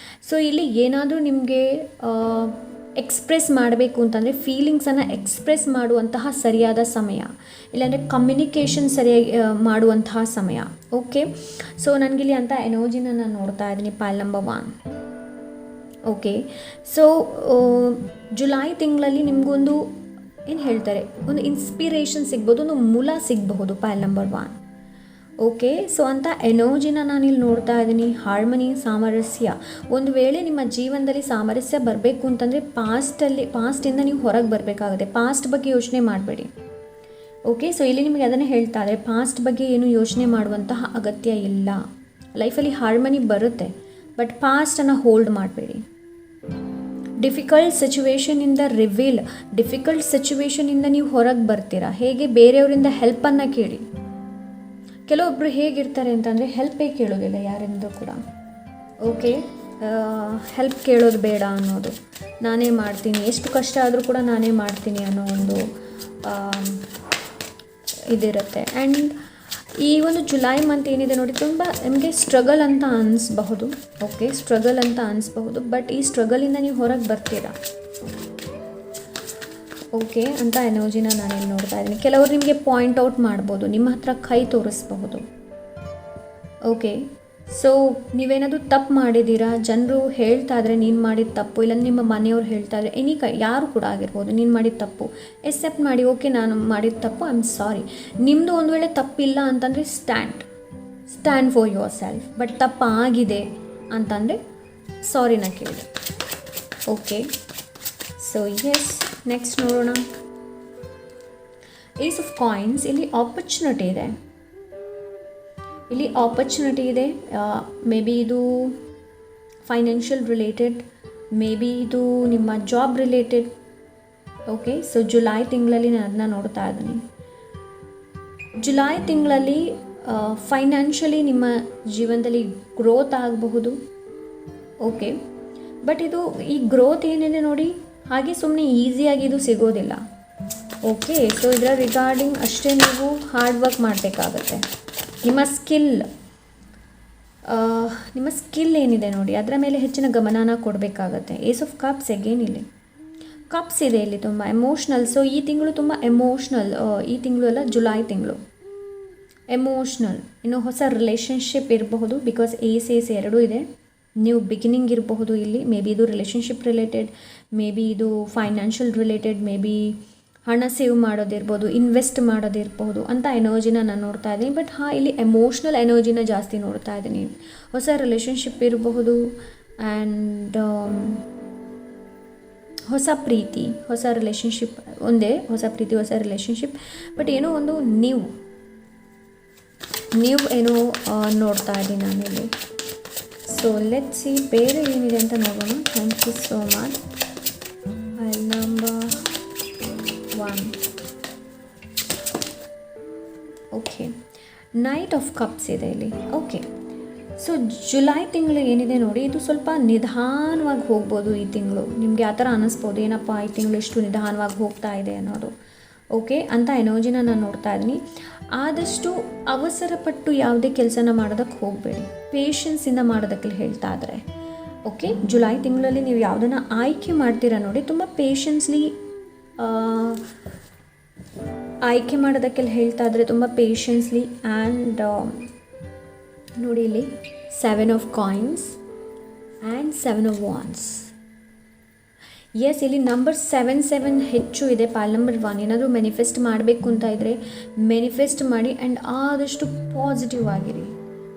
ಸೊ ಇಲ್ಲಿ ಏನಾದರೂ ನಿಮಗೆ ಎಕ್ಸ್ಪ್ರೆಸ್ ಮಾಡಬೇಕು ಅಂತಂದರೆ, ಫೀಲಿಂಗ್ಸನ್ನು ಎಕ್ಸ್ಪ್ರೆಸ್ ಮಾಡುವಂತಹ ಸರಿಯಾದ ಸಮಯ, ಇಲ್ಲಾಂದರೆ ಕಮ್ಯುನಿಕೇಷನ್ ಸರಿಯಾಗಿ ಮಾಡುವಂತಹ ಸಮಯ, ಓಕೆ. ಸೊ ನನಗಿಲ್ಲಿ ಅಂತ ಎನರ್ಜಿನ ನಾನು ನೋಡ್ತಾ ಇದ್ದೀನಿ, ಪೈಲ್ ನಂಬರ್ 1, ಓಕೆ. ಸೊ ಜುಲೈ ತಿಂಗಳಲ್ಲಿ ನಿಮಗೊಂದು ಏನು ಹೇಳ್ತಾರೆ, ಒಂದು ಇನ್ಸ್ಪಿರೇಷನ್ ಸಿಗ್ಬೋದು, ಒಂದು ಮೂಲ ಸಿಗಬಹುದು, ಪೈಲ್ ನಂಬರ್ 1, ಓಕೆ. ಸೊ ಅಂತ ಎನರ್ಜಿನ ನಾನಿಲ್ಲಿ ನೋಡ್ತಾ ಇದ್ದೀನಿ. ಹಾರ್ಮನಿ, ಸಾಮರಸ್ಯ. ಒಂದು ವೇಳೆ ನಿಮ್ಮ ಜೀವನದಲ್ಲಿ ಸಾಮರಸ್ಯ ಬರಬೇಕು ಅಂತಂದರೆ ಪಾಸ್ಟಿಂದ ನೀವು ಹೊರಗೆ ಬರಬೇಕಾಗುತ್ತೆ. ಪಾಸ್ಟ್ ಬಗ್ಗೆ ಯೋಚನೆ ಮಾಡಬೇಡಿ, ಓಕೆ. ಸೊ ಇಲ್ಲಿ ನಿಮಗೆ ಅದನ್ನೇ ಹೇಳ್ತಾ ಇದ್ದಾರೆ, ಪಾಸ್ಟ್ ಬಗ್ಗೆ ಏನು ಯೋಚನೆ ಮಾಡುವಂತಹ ಅಗತ್ಯ ಇಲ್ಲ. ಲೈಫಲ್ಲಿ ಹಾರ್ಮನಿ ಬರುತ್ತೆ, ಬಟ್ ಪಾಸ್ಟನ್ನು ಹೋಲ್ಡ್ ಮಾಡಬೇಡಿ. ಡಿಫಿಕಲ್ಟ್ ಸಿಚುವೇಷನಿಂದ ರಿವೀಲ್, ಡಿಫಿಕಲ್ಟ್ ಸಿಚುವೇಷನಿಂದ ನೀವು ಹೊರಗೆ ಬರ್ತೀರಾ. ಹೇಗೆ? ಬೇರೆಯವರಿಂದ ಹೆಲ್ಪನ್ನು ಕೇಳಿ. ಕೆಲವೊಬ್ಬರು ಹೇಗಿರ್ತಾರೆ ಅಂತಂದರೆ ಹೆಲ್ಪೇ ಕೇಳೋದಿಲ್ಲ ಯಾರಿಂದೂ ಕೂಡ, ಓಕೆ. ಹೆಲ್ಪ್ ಕೇಳೋದು ಬೇಡ ಅನ್ನೋದು, ನಾನೇ ಮಾಡ್ತೀನಿ, ಎಷ್ಟು ಕಷ್ಟ ಆದರೂ ಕೂಡ ನಾನೇ ಮಾಡ್ತೀನಿ ಅನ್ನೋ ಒಂದು ಇದಿರುತ್ತೆ. ಆ್ಯಂಡ್ ಈ ಒಂದು ಜುಲೈ ಮಂತ್ ಏನಿದೆ ನೋಡಿ, ತುಂಬ ನಿಮಗೆ ಸ್ಟ್ರಗಲ್ ಅಂತ ಅನಿಸ್ಬಹುದು, ಓಕೆ. ಸ್ಟ್ರಗಲ್ ಅಂತ ಅನಿಸ್ಬಹುದು, ಬಟ್ ಈ ಸ್ಟ್ರಗಲಿಂದ ನೀವು ಹೊರಗೆ ಬರ್ತೀರಾ, ಓಕೆ ಅಂತ ಎನರ್ಜಿನ ನಾನಿಲ್ಲಿ ನೋಡ್ತಾ ಇದ್ದೀನಿ. ಕೆಲವರು ನಿಮಗೆ ಪಾಯಿಂಟ್ ಔಟ್ ಮಾಡ್ಬೋದು, ನಿಮ್ಮ ಹತ್ರ ಕೈ ತೋರಿಸ್ಬಹುದು, ಓಕೆ. ಸೊ ನೀವೇನಾದರೂ ತಪ್ಪು ಮಾಡಿದ್ದೀರಾ, ಜನರು ಹೇಳ್ತಾ ಇದ್ರೆ ನೀನು ಮಾಡಿದ ತಪ್ಪು, ಇಲ್ಲ ನಿಮ್ಮ ಮನೆಯವ್ರು ಹೇಳ್ತಾ ಇದ್ರೆ ಯಾರು ಕೂಡ ಆಗಿರ್ಬೋದು, ನೀನು ಮಾಡಿದ ತಪ್ಪು ಎಕ್ಸೆಪ್ಟ್ ಮಾಡಿ, ಓಕೆ ನಾನು ಮಾಡಿದ ತಪ್ಪು, ಐ ಆಮ್ ಸಾರಿ. ನಿಮ್ಮದು ಒಂದು ವೇಳೆ ತಪ್ಪಿಲ್ಲ ಅಂತಂದರೆ stand for yourself. But ತಪ್ಪಾಗಿದೆ ಅಂತಂದರೆ ಸಾರಿನ ಕೇಳಿ. ಓಕೆ, ಸೊ ಎಸ್, ನೆಕ್ಸ್ಟ್ ನೋಡೋಣ. Ace of coins. ಇಲ್ಲಿ ಆಪರ್ಚುನಿಟಿ ಇದೆ, ಮೇ ಬಿ ಇದು ಫೈನಾನ್ಷಿಯಲ್ ರಿಲೇಟೆಡ್, ಮೇ ಬಿ ಇದು ನಿಮ್ಮ job related. Okay, so July ತಿಂಗಳಲ್ಲಿ ನಾನು ಅದನ್ನ ನೋಡ್ತಾ ಇದ್ದೀನಿ. ಜುಲೈ ತಿಂಗಳಲ್ಲಿ ಫೈನಾನ್ಷಿಯಲಿ ನಿಮ್ಮ ಜೀವನದಲ್ಲಿ ಗ್ರೋತ್ ಆಗಬಹುದು. ಓಕೆ, ಬಟ್ ಇದು ಈ ಗ್ರೋತ್ ಏನಿದೆ ನೋಡಿ, ಹಾಗೆ ಸುಮ್ಮನೆ ಈಸಿಯಾಗಿ ಇದು ಸಿಗೋದಿಲ್ಲ. ಓಕೆ, ಸೊ ಇದರ ರಿಗಾರ್ಡಿಂಗ್ ಅಷ್ಟೇ ನೀವು ಹಾರ್ಡ್ ವರ್ಕ್ ಮಾಡಬೇಕಾಗತ್ತೆ. ನಿಮ್ಮ ಸ್ಕಿಲ್ ಏನಿದೆ ನೋಡಿ, ಅದರ ಮೇಲೆ ಹೆಚ್ಚಿನ ಗಮನನ ಕೊಡಬೇಕಾಗತ್ತೆ. ಏಸ್ ಆಫ್ ಕಪ್ಸ್ ಅಗೇನ್ ಇಲ್ಲಿ ಕಪ್ಸ್ ಇದೆ, ಇಲ್ಲಿ ತುಂಬ ಎಮೋಷ್ನಲ್. ಸೊ ಈ ತಿಂಗಳು ತುಂಬ ಎಮೋಷ್ನಲ್, ಈ ತಿಂಗಳು ಅಲ್ಲ, ಜುಲೈ ತಿಂಗಳು ಎಮೋಷ್ನಲ್. ಇನ್ನು ಹೊಸ ರಿಲೇಷನ್ಶಿಪ್ ಇರಬಹುದು, ಬಿಕಾಸ್ ಏಸ್ ಎರಡೂ ಇದೆ. ನ್ಯೂ ಬಿಗಿನಿಂಗ್ ಇರಬಹುದು ಇಲ್ಲಿ. ಮೇ ಬಿ ಇದು ರಿಲೇಷನ್ಶಿಪ್ ರಿಲೇಟೆಡ್, ಮೇ ಬಿ ಇದು ಫೈನಾನ್ಷಿಯಲ್ ರಿಲೇಟೆಡ್, ಮೇ ಬಿ ಹಣ ಸೇವ್ ಮಾಡೋದಿರ್ಬೋದು, ಇನ್ವೆಸ್ಟ್ ಮಾಡೋದಿರ್ಬೋದು ಅಂತ ಎನರ್ಜಿನ ನಾನು ನೋಡ್ತಾ ಇದ್ದೀನಿ. ಬಟ್ ಇಲ್ಲಿ ಎಮೋಷ್ನಲ್ ಎನರ್ಜಿನ ಜಾಸ್ತಿ ನೋಡ್ತಾ ಇದ್ದೀನಿ. ಹೊಸ ರಿಲೇಷನ್ಶಿಪ್ ಇರಬಹುದು, ಆ್ಯಂಡ್ ಹೊಸ ಪ್ರೀತಿ, ಹೊಸ ರಿಲೇಷನ್ಶಿಪ್, ಹೊಸ ಪ್ರೀತಿ, ಹೊಸ ರಿಲೇಷನ್ಶಿಪ್. ಬಟ್ ಏನೋ ಒಂದು ನ್ಯೂ ಏನೋ ನೋಡ್ತಾ ಇದ್ದೀನಿ ನಾನಿಲ್ಲಿ. ಸೊ ಲೆಟ್ಸ್ ಸಿ ಬೇರೆ ಏನಿದೆ ಅಂತ ನೋಡೋಣ. Thank you so much. Number 1. Okay, knight of cups ಇದೆ ಇಲ್ಲಿ. ಓಕೆ, ಸೊ ಜುಲೈ ತಿಂಗಳು ಏನಿದೆ ನೋಡಿ, ಇದು ಸ್ವಲ್ಪ ನಿಧಾನವಾಗಿ ಹೋಗ್ಬೋದು. ಈ ತಿಂಗಳು ನಿಮಗೆ ಆ ಥರ ಅನ್ನಿಸ್ಬೋದು, ಏನಪ್ಪ ಈ ತಿಂಗಳು ಎಷ್ಟು ನಿಧಾನವಾಗಿ ಹೋಗ್ತಾ ಇದೆ ಅನ್ನೋದು. ಓಕೆ, ಅಂತ ಎನರ್ಜಿನ ನಾನು ನೋಡ್ತಾ ಇದ್ದೀನಿ. ಆದಷ್ಟು ಅವಸರಪಟ್ಟು ಯಾವುದೇ ಕೆಲಸನ ಮಾಡೋದಕ್ಕೆ ಹೋಗಬೇಡಿ, ಪೇಷನ್ಸಿಂದ ಮಾಡೋದಕ್ಕೆ ಹೇಳ್ತಾ ಇದ್ದಾರೆ. ಓಕೆ, ಜುಲೈ ತಿಂಗಳಲ್ಲಿ ನೀವು ಯಾವುದನ್ನು ಆಯ್ಕೆ ಮಾಡ್ತೀರಾ ನೋಡಿ, ತುಂಬ ಪೇಷನ್ಸ್ಲಿ ಆಯ್ಕೆ ಮಾಡೋದಕ್ಕೆ ಹೇಳ್ತಾ ಇದ್ರೆ, ತುಂಬ ಪೇಷನ್ಸ್ಲಿ. ಆ್ಯಂಡ್ ನೋಡಿ ಇಲ್ಲಿ 7 of coins and 7 of wands. Yes, ಇಲ್ಲಿ ನಂಬರ್ 7 ಹೆಚ್ಚು ಇದೆ. Pile number 1. ಏನಾದರೂ ಮ್ಯಾನಿಫೆಸ್ಟ್ ಮಾಡಬೇಕು ಅಂತ ಇದ್ದರೆ ಮ್ಯಾನಿಫೆಸ್ಟ್ ಮಾಡಿ, ಆ್ಯಂಡ್ ಆದಷ್ಟು ಪಾಸಿಟಿವ್ ಆಗಿರಿ,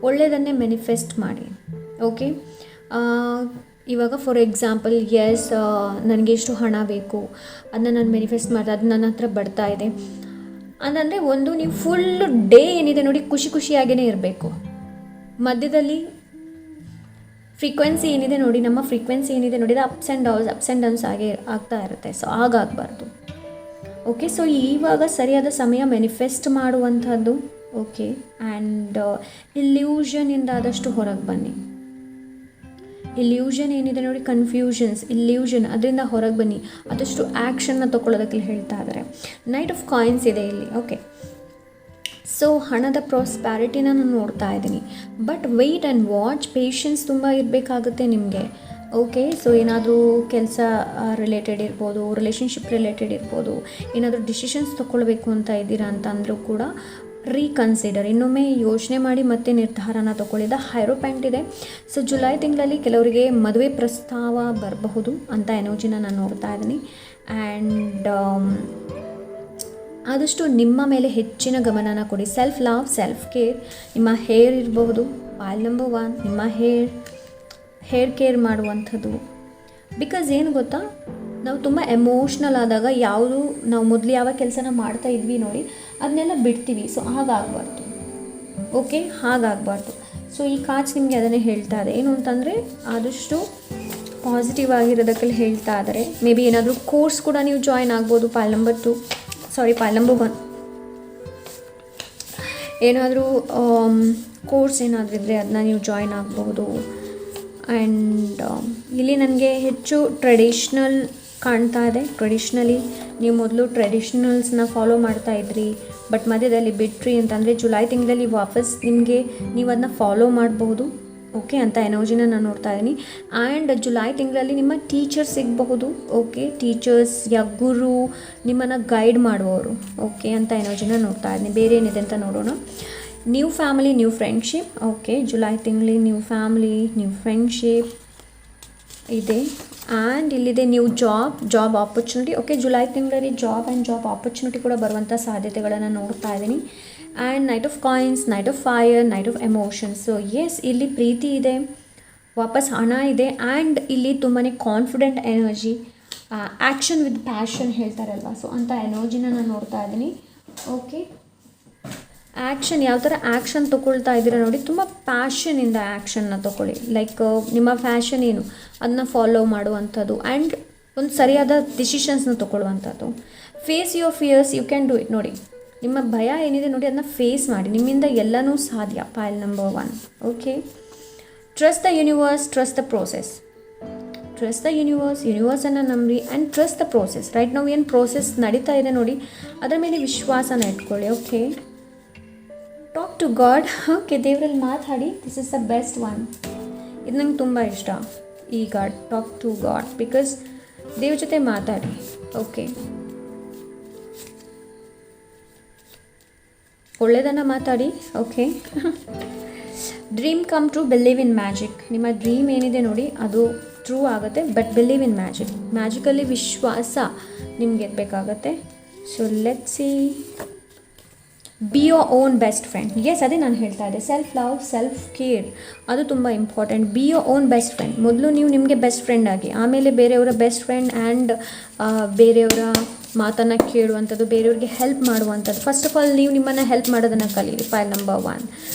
ಒಳ್ಳೆಯದನ್ನೇ ಮ್ಯಾನಿಫೆಸ್ಟ್ ಮಾಡಿ. ಓಕೆ, ಇವಾಗ ಫಾರ್ ಎಕ್ಸಾಂಪಲ್, ಎಸ್ ನನಗೆ ಎಷ್ಟು ಹಣ ಬೇಕು ಅದನ್ನ ನಾನು ಮ್ಯಾನಿಫೆಸ್ಟ್ ಮಾಡಿದೆ, ಅದು ನನ್ನ ಹತ್ರ ಬರ್ತಾ ಇದೆ ಅಂತಂದರೆ, ಒಂದು ನೀವು ಫುಲ್ಲು ಡೇ ಏನಿದೆ ನೋಡಿ ಖುಷಿಯಾಗೇ ಇರಬೇಕು. ಮಧ್ಯದಲ್ಲಿ ಫ್ರೀಕ್ವೆನ್ಸಿ ಏನಿದೆ ನೋಡಿ, ನಮ್ಮ ಫ್ರೀಕ್ವೆನ್ಸಿ ಏನಿದೆ ನೋಡಿ, ಅದು ಅಪ್ಸ್ ಆ್ಯಂಡ್ ಡೌನ್ಸ್ ಆಗ್ತಾ ಇರುತ್ತೆ. ಸೊ ಆಗಾಗಬಾರ್ದು. ಓಕೆ, ಸೊ ಇವಾಗ ಸರಿಯಾದ ಸಮಯ ಮ್ಯಾನಿಫೆಸ್ಟ್ ಮಾಡುವಂಥದ್ದು. ಓಕೆ, ಆ್ಯಂಡ್ ಇಲ್ಯೂಷನಿಂದ ಆದಷ್ಟು ಹೊರಗೆ ಬನ್ನಿ. ಇಲ್ಯೂಷನ್ ಏನಿದೆ ನೋಡಿ, ಕನ್ಫ್ಯೂಷನ್ಸ್, ಇಲ್ಯೂಷನ್, ಅದರಿಂದ ಹೊರಗೆ ಬನ್ನಿ. ಆದಷ್ಟು ಆ್ಯಕ್ಷನ್ನ ತೊಗೊಳ್ಳೋದಕ್ಕೆ ಹೇಳ್ತಾ ಇದ್ದಾರೆ. ನೈಟ್ ಆಫ್ ಕಾಯಿನ್ಸ್ ಇದೆ ಇಲ್ಲಿ. ಓಕೆ, ಸೊ ಹಣದ ಪ್ರಾಸ್ಪ್ಯಾರಿಟಿನ ನಾನು ನೋಡ್ತಾ ಇದ್ದೀನಿ. But wait and watch, patience ತುಂಬ ಇರಬೇಕಾಗುತ್ತೆ ನಿಮಗೆ. ಓಕೆ, ಸೊ ಏನಾದರೂ ಕೆಲಸ ರಿಲೇಟೆಡ್ ಇರ್ಬೋದು, ರಿಲೇಷನ್ಶಿಪ್ ರಿಲೇಟೆಡ್ ಇರ್ಬೋದು, ಏನಾದರೂ ಡಿಸಿಷನ್ಸ್ ತೊಗೊಳ್ಬೇಕು ಅಂತ ಇದ್ದೀರಾ ಅಂತಂದರೂ ಕೂಡ ರೀಕನ್ಸಿಡರ್, ಇನ್ನೊಮ್ಮೆ ಯೋಚನೆ ಮಾಡಿ ಮತ್ತೆ ನಿರ್ಧಾರನ ತೊಗೊಳ್ಳಿದ. ಹೈರೋಪ್ಯಾಂಟ್ ಇದೆ. ಸೊ ಜುಲೈ ತಿಂಗಳಲ್ಲಿ ಕೆಲವರಿಗೆ ಮದುವೆ ಪ್ರಸ್ತಾವ ಬರಬಹುದು ಅಂತ ಎನರ್ಜಿನ ನಾನು ನೋಡ್ತಾ ಇದ್ದೀನಿ. ಆ್ಯಂಡ್ ಆದಷ್ಟು ನಿಮ್ಮ ಮೇಲೆ ಹೆಚ್ಚಿನ ಗಮನನ ಕೊಡಿ. Self love, self care. ನಿಮ್ಮ ಹೇರ್ ಇರಬಹುದು, ಪಾಲ್ ನಂಬರ್ 1, ನಿಮ್ಮ ಹೇರ್ ಕೇರ್ ಮಾಡುವಂಥದ್ದು. ಬಿಕಾಸ್ ಏನು ಗೊತ್ತಾ, ನಾವು ತುಂಬ ಎಮೋಷ್ನಲ್ ಆದಾಗ ನಾವು ಮೊದಲು ಯಾವ ಕೆಲಸನ ಮಾಡ್ತಾ ಇದ್ವಿ ನೋಡಿ, ಅದನ್ನೆಲ್ಲ ಬಿಡ್ತೀವಿ. ಸೊ ಹಾಗಾಗಬಾರ್ದು. ಓಕೆ, ಹಾಗಾಗಬಾರ್ದು. ಸೊ ಈ ಕಾರ್ಡ್ಸ್ ನಿಮಗೆ ಅದನ್ನೇ ಹೇಳ್ತಾ ಇದೆ. ಏನು ಅಂತಂದರೆ ಆದಷ್ಟು ಪಾಸಿಟಿವ್ ಆಗಿರೋದಕ್ಕೆ ಹೇಳ್ತಾ ಇದ್ದಾರೆ. ಮೇ ಬಿ ಏನಾದರೂ ಕೋರ್ಸ್ ಕೂಡ ನೀವು ಜಾಯಿನ್ ಆಗ್ಬೋದು. ಪಾಲ್ ನಂಬರ್ 1 ಏನಾದರೂ ಕೋರ್ಸ್ ಏನಾದರೂ ಇದ್ದರೆ ಅದನ್ನ ನೀವು ಜಾಯಿನ್ ಆಗಬಹುದು. ಆ್ಯಂಡ್ ಇಲ್ಲಿ ನನಗೆ ಹೆಚ್ಚು ಟ್ರೆಡಿಷ್ನಲ್ ಕಾಣ್ತಾ ಇದೆ. ಟ್ರೆಡಿಷ್ನಲಿ ನೀವು ಮೊದಲು ಟ್ರೆಡಿಷ್ನಲ್ಸ್ನ ಫಾಲೋ ಮಾಡ್ತಾ ಇದ್ರಿ, ಬಟ್ ಮಧ್ಯದಲ್ಲಿ ಬಿಟ್ರಿ ಅಂತಂದರೆ ಜುಲೈ ತಿಂಗಳಲ್ಲಿ ವಾಪಸ್ ನೀವು ಅದನ್ನ ಫಾಲೋ ಮಾಡಬಹುದು. ಓಕೆ, ಅಂತ ಎನರ್ಜಿನ ನಾನು ನೋಡ್ತಾ ಇದ್ದೀನಿ. ಆ್ಯಂಡ್ ಜುಲೈ ತಿಂಗಳಲ್ಲಿ ನಿಮ್ಮ ಟೀಚರ್ಸ್ ಸಿಗಬಹುದು. ಓಕೆ, ಟೀಚರ್ಸ್ ಯಾ ಗುರು, ನಿಮ್ಮನ್ನು ಗೈಡ್ ಮಾಡುವವರು. ಓಕೆ, ಅಂತ ಎನರ್ಜಿನ ನೋಡ್ತಾ ಇದ್ದೀನಿ. ಬೇರೆ ಏನಿದೆ ಅಂತ ನೋಡೋಣ. New family new friendship. Okay, July ತಿಂಗಳಲ್ಲಿ ನ್ಯೂ ಫ್ಯಾಮಿಲಿ ನ್ಯೂ ಫ್ರೆಂಡ್ಶಿಪ್ ಇದೆ. ಆ್ಯಂಡ್ ಇಲ್ಲಿದೆ new job opportunity. Okay, July ತಿಂಗಳಲ್ಲಿ ಜಾಬ್ ಆಪರ್ಚುನಿಟಿ ಕೂಡ ಬರುವಂಥ ಸಾಧ್ಯತೆಗಳನ್ನು ನೋಡ್ತಾ ಇದ್ದೀನಿ. And knight of coins, knight of fire, knight of emotions. So yes, ಇಲ್ಲಿ ಪ್ರೀತಿ ಇದೆ, ವಾಪಸ್ ಹಣ ಇದೆ. ಆ್ಯಂಡ್ ಇಲ್ಲಿ ತುಂಬಾ confident energy, action with passion ಹೇಳ್ತಾರಲ್ವ, ಸೊ ಅಂಥ ಎನರ್ಜಿನ ನಾನು ನೋಡ್ತಾ ಇದ್ದೀನಿ. ಓಕೆ, ಆ್ಯಕ್ಷನ್ ಯಾವ ಥರ ಆ್ಯಕ್ಷನ್ ತೊಗೊಳ್ತಾ ಇದ್ದೀರಾ ನೋಡಿ, ತುಂಬ ಪ್ಯಾಷನಿಂದ ಆ್ಯಕ್ಷನ್ನ ತೊಗೊಳ್ಳಿ. ಲೈಕ್ ನಿಮ್ಮ ಫ್ಯಾಷನ್ ಏನು ಅದನ್ನ ಫಾಲೋ ಮಾಡುವಂಥದ್ದು ಆ್ಯಂಡ್ ಒಂದು ಸರಿಯಾದ ಡಿಸಿಷನ್ಸ್ನ ತೊಗೊಳ್ಳುವಂಥದ್ದು. Face your fears, you can do it. ನೋಡಿ, ನಿಮ್ಮ ಭಯ ಏನಿದೆ ನೋಡಿ ಅದನ್ನ ಫೇಸ್ ಮಾಡಿ, ನಿಮ್ಮಿಂದ ಎಲ್ಲನೂ ಸಾಧ್ಯ. Pile number 1. Okay, trust the universe, trust the process. Trust the ಯೂನಿವರ್ಸನ್ನು ನಂಬಿ and trust the process. Right ನಾವು ಏನು ಪ್ರೋಸೆಸ್ ನಡೀತಾ ಇದೆ ನೋಡಿ ಅದರ ಮೇಲೆ ವಿಶ್ವಾಸನ ಇಟ್ಕೊಳ್ಳಿ. Okay, talk to God. Okay, ದೇವರಲ್ಲಿ ಮಾತಾಡಿ. This is the best one. ಇದು ನಂಗೆ ತುಂಬ ಇಷ್ಟ. ಈ God, talk to God, because ದೇವ್ರ ಜೊತೆ ಮಾತಾಡಿ. ಓಕೆ, ಒಳ್ಳೆಯದನ್ನು ಮಾತಾಡಿ. Okay, dream come true, believe in magic. ನಿಮ್ಮ ಡ್ರೀಮ್ ಏನಿದೆ ನೋಡಿ ಅದು ಟ್ರೂ ಆಗುತ್ತೆ, ಬಟ್ ಬಿಲೀವ್ ಇನ್ ಮ್ಯಾಜಿಕ್. ಮ್ಯಾಜಿಕಲ್ಲಿ ವಿಶ್ವಾಸ ನಿಮ್ಗೆ ಇರಬೇಕಾಗತ್ತೆ. So let's see. Be your own best friend. Yes, ಅದೇ ನಾನು ಹೇಳ್ತಾ ಇದ್ದೆ, ಸೆಲ್ಫ್ ಲವ್, ಸೆಲ್ಫ್ ಕೇರ್ ಅದು ತುಂಬ important. B your own best friend. ಮೊದಲು ನೀವು ನಿಮಗೆ ಬೆಸ್ಟ್ ಫ್ರೆಂಡ್ ಆಗಿ, ಆಮೇಲೆ ಬೇರೆಯವರ ಬೆಸ್ಟ್ ಫ್ರೆಂಡ್ ಆ್ಯಂಡ್ ಬೇರೆಯವರ ಮಾತನ್ನು ಕೇಳುವಂಥದ್ದು, ಬೇರೆಯವ್ರಿಗೆ ಹೆಲ್ಪ್ ಮಾಡುವಂಥದ್ದು. ಫಸ್ಟ್ ಆಫ್ ಆಲ್ ನೀವು ನಿಮ್ಮನ್ನು ಹೆಲ್ಪ್ ಮಾಡೋದನ್ನು ಕಲೀರಿ. File number 1.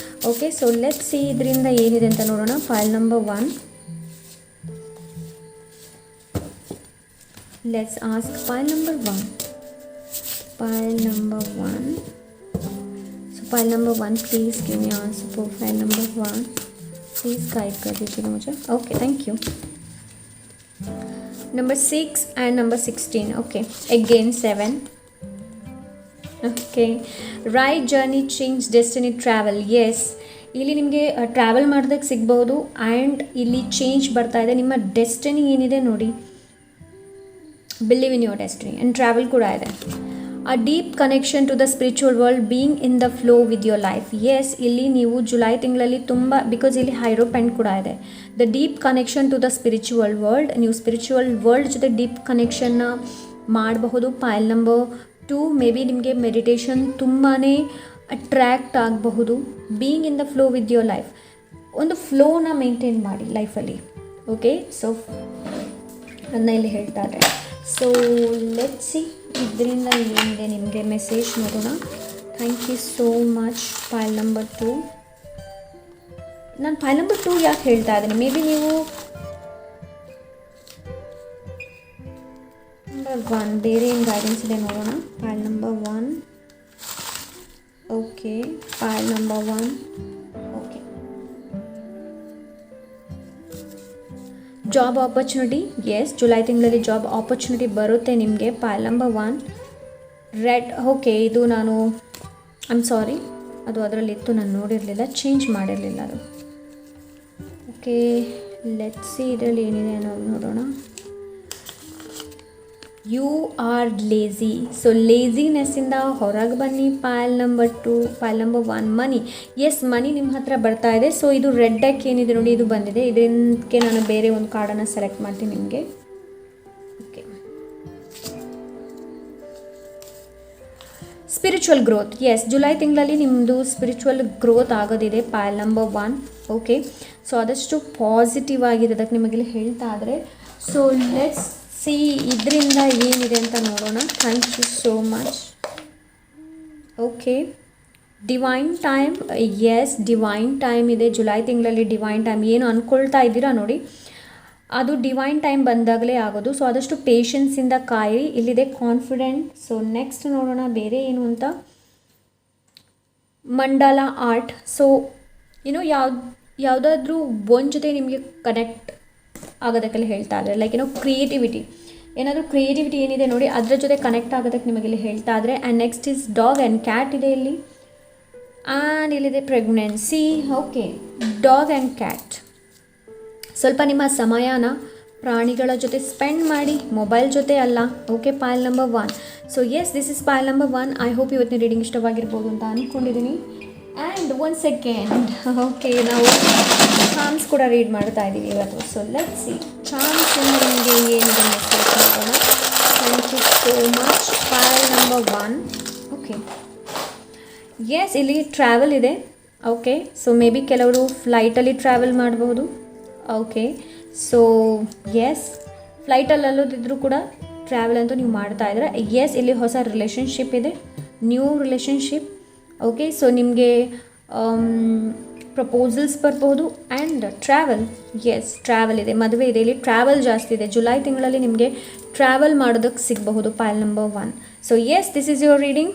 Okay, so let's see ಇದರಿಂದ ಏನಿದೆ ಅಂತ ನೋಡೋಣ. File number 1. Let's ask file number 1. File number 1. File number 1, please give me answer for file number 1. Please guide कर दीजिएगा मुझे. Okay, thank you. Number 6 and number 16. Okay, again 7. Okay, right journey, change, destiny, travel. Yes, ಇಲ್ಲಿ ನಿಮಗೆ travel ಮಾಡೋದಕ್ಕೆ ಸಿಗ್ಬೋದು. And ಇಲ್ಲಿ change ಬರ್ತಾ ಇದೆ. ನಿಮ್ಮ ಡೆಸ್ಟಿನಿ ಏನಿದೆ ನೋಡಿ, believe in your destiny. And travel ಕೂಡ ಇದೆ. A deep connection to the spiritual world, being in the flow with your life. Yes, ಇಲ್ಲಿ ನೀವು ಜುಲೈ ತಿಂಗಳಲ್ಲಿ ತುಂಬ, ಬಿಕಾಸ್ ಇಲ್ಲಿ ಹೈರೋಪೆಂಟ್ ಕೂಡ ಇದೆ. The deep connection to the spiritual world. ನೀವು ಸ್ಪಿರಿಚುವಲ್ ವರ್ಲ್ಡ್ ಜೊತೆ ಡೀಪ್ ಕನೆಕ್ಷನ್ನ ಮಾಡಬಹುದು. ಫೈಲ್ ನಂಬರ್ 2, ಮೇ ಬಿ ನಿಮಗೆ ಮೆಡಿಟೇಷನ್ ತುಂಬಾ ಅಟ್ರ್ಯಾಕ್ಟ್ ಆಗಬಹುದು. Being in the flow with your life, ಒಂದು ಫ್ಲೋನ ಮೇಂಟೈನ್ ಮಾಡಿ ಲೈಫಲ್ಲಿ. ಓಕೆ, ಸೊ ಅದನ್ನ ಇಲ್ಲಿ ಹೇಳ್ತಾ ಇದ್ದಾರೆ. ಸೊ ಲೆಟ್ಸ್ ಸಿ ಇದರಿಂದ ಏನಿದೆ ನಿಮಗೆ ಮೆಸೇಜ್ ನೋಡೋಣ. Thank you so much. File number 2. ನಾನು ಫೈಲ್ ನಂಬರ್ 2 ಯಾಕೆ ಹೇಳ್ತಾ ಇದ್ದೀನಿ, ಮೇ ಬಿ ನೀವು ನಂಬರ್ 1 ಬೇರೆ ಏನು ಗೈಡೆನ್ಸ್ ಇದೆ ನೋಡೋಣ. File number 1. Okay, file number 1. Okay, job opportunity. Yes, July ತಿಂಗಳಲ್ಲಿ ಜಾಬ್ ಆಪರ್ಚುನಿಟಿ ಬರುತ್ತೆ ನಿಮಗೆ. File number 1. ರೆಡ್. ಓಕೆ, ಇದು ನಾನು ಸಾರಿ, ಅದು ಅದರಲ್ಲಿತ್ತು, ನಾನು ನೋಡಿರಲಿಲ್ಲ, ಚೇಂಜ್ ಮಾಡಿರಲಿಲ್ಲ ಅದು. ಓಕೆ, ಲೆಟ್ಸ್ ಸಿ ಇದರಲ್ಲಿ ಏನಿದೆ ಅನ್ನೋದು ನೋಡೋಣ. You are lazy. ಸೊ ಲೇಝಿನೆಸ್ಸಿಂದ ಹೊರಗೆ ಬನ್ನಿ. File number 2. File number 1, money. Yes, money ನಿಮ್ಮ ಹತ್ರ ಬರ್ತಾ ಇದೆ. ಸೊ ಇದು ರೆಡ್ ಡೆಕ್ ಏನಿದೆ ನೋಡಿ, ಇದು ಬಂದಿದೆ. ಇದಕ್ಕೆ ನಾನು ಬೇರೆ ಒಂದು ಕಾರ್ಡನ್ನು ಸೆಲೆಕ್ಟ್ ಮಾಡ್ತೀನಿ ನಿಮಗೆ. Okay, spiritual growth. Yes, July ತಿಂಗಳಲ್ಲಿ ನಿಮ್ಮದು ಸ್ಪಿರಿಚುವಲ್ ಗ್ರೋತ್ ಆಗೋದಿದೆ. Pile number 1. ಓಕೆ, ಸೊ ಆದಷ್ಟು ಪಾಸಿಟಿವ್ ಆಗಿರೋದಕ್ಕೆ ನಿಮಗಿಲ್ಲಿ ಹೇಳ್ತಾ ಇದ್ದಾರೆ. ಸೊ ಲೆಟ್ಸ್ ಸಿ ಇದರಿಂದ ಏನಿದೆ ಅಂತ ನೋಡೋಣ. Thank you so much. Okay, divine time. Yes, divine time ಇದೆ ಜುಲೈ ತಿಂಗಳಲ್ಲಿ. ಡಿವೈನ್ ಟೈಮ್ ಏನು ಅಂದ್ಕೊಳ್ತಾ ಇದ್ದೀರಾ ನೋಡಿ, ಅದು ಡಿವೈನ್ ಟೈಮ್ ಬಂದಾಗಲೇ ಆಗೋದು. ಸೊ ಆದಷ್ಟು ಪೇಷನ್ಸಿಂದ ಕಾಯಿರಿ. ಇಲ್ಲಿದೆ ಕಾನ್ಫಿಡೆಂಟ್. ಸೊ ನೆಕ್ಸ್ಟ್ ನೋಡೋಣ ಬೇರೆ ಏನು ಅಂತ. ಮಂಡಲ ಆರ್ಟ್. ಸೊ ಯಾವುದಾದ್ರೂ ಒಂದು ಜೊತೆ ನಿಮಗೆ ಕನೆಕ್ಟ್ ಆಗೋದಕ್ಕೆಲ್ಲ ಹೇಳ್ತಾ ಇದ್ದಾರೆ. ಲೈಕ್ ಕ್ರಿಯೇಟಿವಿಟಿ, ಏನಾದರೂ ಕ್ರಿಯೇಟಿವಿಟಿ ಏನಿದೆ ನೋಡಿ ಅದರ ಜೊತೆ ಕನೆಕ್ಟ್ ಆಗೋದಕ್ಕೆ ನಿಮಗಿಲ್ಲಿ ಹೇಳ್ತಾ ಇದ್ದಾರೆ. And next is dog and cat ಇದೆ ಇಲ್ಲಿ. ಆ್ಯಂಡ್ ಇಲ್ಲಿದೆ pregnancy. Okay, dog and cat. ಸ್ವಲ್ಪ ನಿಮ್ಮ ಸಮಯನ ಪ್ರಾಣಿಗಳ ಜೊತೆ ಸ್ಪೆಂಡ್ ಮಾಡಿ, ಮೊಬೈಲ್ ಜೊತೆ ಅಲ್ಲ. Okay, file number 1. So yes, this is file number 1. I hope ಇವತ್ತಿನ ರೀಡಿಂಗ್ ಇಷ್ಟವಾಗಿರ್ಬೋದು ಅಂತ ಅಂದ್ಕೊಂಡಿದ್ದೀನಿ. And 1 second. ಓಕೆ, ನಾವು ಚಾನ್ಸ್ ಕೂಡ ರೀಡ್ ಮಾಡ್ತಾ ಇದ್ದೀವಿ ಇವತ್ತು. ಸೊ ಲೆಟ್ಸ್ ಸಿ ಚಾನ್ಸ್ ನಿಮಗೆ ಏನಿದೆ ಮೆಸೇಜ್ ಮಾಡೋಣ. Thank you so much. File number 1. Okay, yes, ಇಲ್ಲಿ ಟ್ರಾವೆಲ್ ಇದೆ. ಓಕೆ, ಸೊ ಮೇ ಬಿ ಕೆಲವರು ಫ್ಲೈಟಲ್ಲಿ ಟ್ರಾವೆಲ್ ಮಾಡಬಹುದು. ಓಕೆ, ಸೊ ಎಸ್, ಫ್ಲೈಟಲ್ಲದಿದ್ದರೂ ಕೂಡ ಟ್ರಾವೆಲ್ ಅಂತೂ ನೀವು ಮಾಡ್ತಾ ಇದ್ರೆ. ಎಸ್, ಇಲ್ಲಿ ಹೊಸ ರಿಲೇಷನ್ಶಿಪ್ ಇದೆ, ನ್ಯೂ ರಿಲೇಷನ್ಶಿಪ್. ಓಕೆ, ಸೊ ನಿಮಗೆ ಪ್ರಪೋಸಲ್ಸ್ ಬರ್ಬೋದು. ಆ್ಯಂಡ್ ಟ್ರಾವೆಲ್, ಎಸ್, ಟ್ರಾವೆಲ್ ಇದೆ, ಮದುವೆ ಇದೆ. ಇಲ್ಲಿ ಟ್ರಾವೆಲ್ ಜಾಸ್ತಿ ಇದೆ. ಜುಲೈ ತಿಂಗಳಲ್ಲಿ ನಿಮಗೆ ಟ್ರಾವೆಲ್ ಮಾಡೋದಕ್ಕೆ ಸಿಗಬಹುದು. Pile number 1. So yes, this is your reading.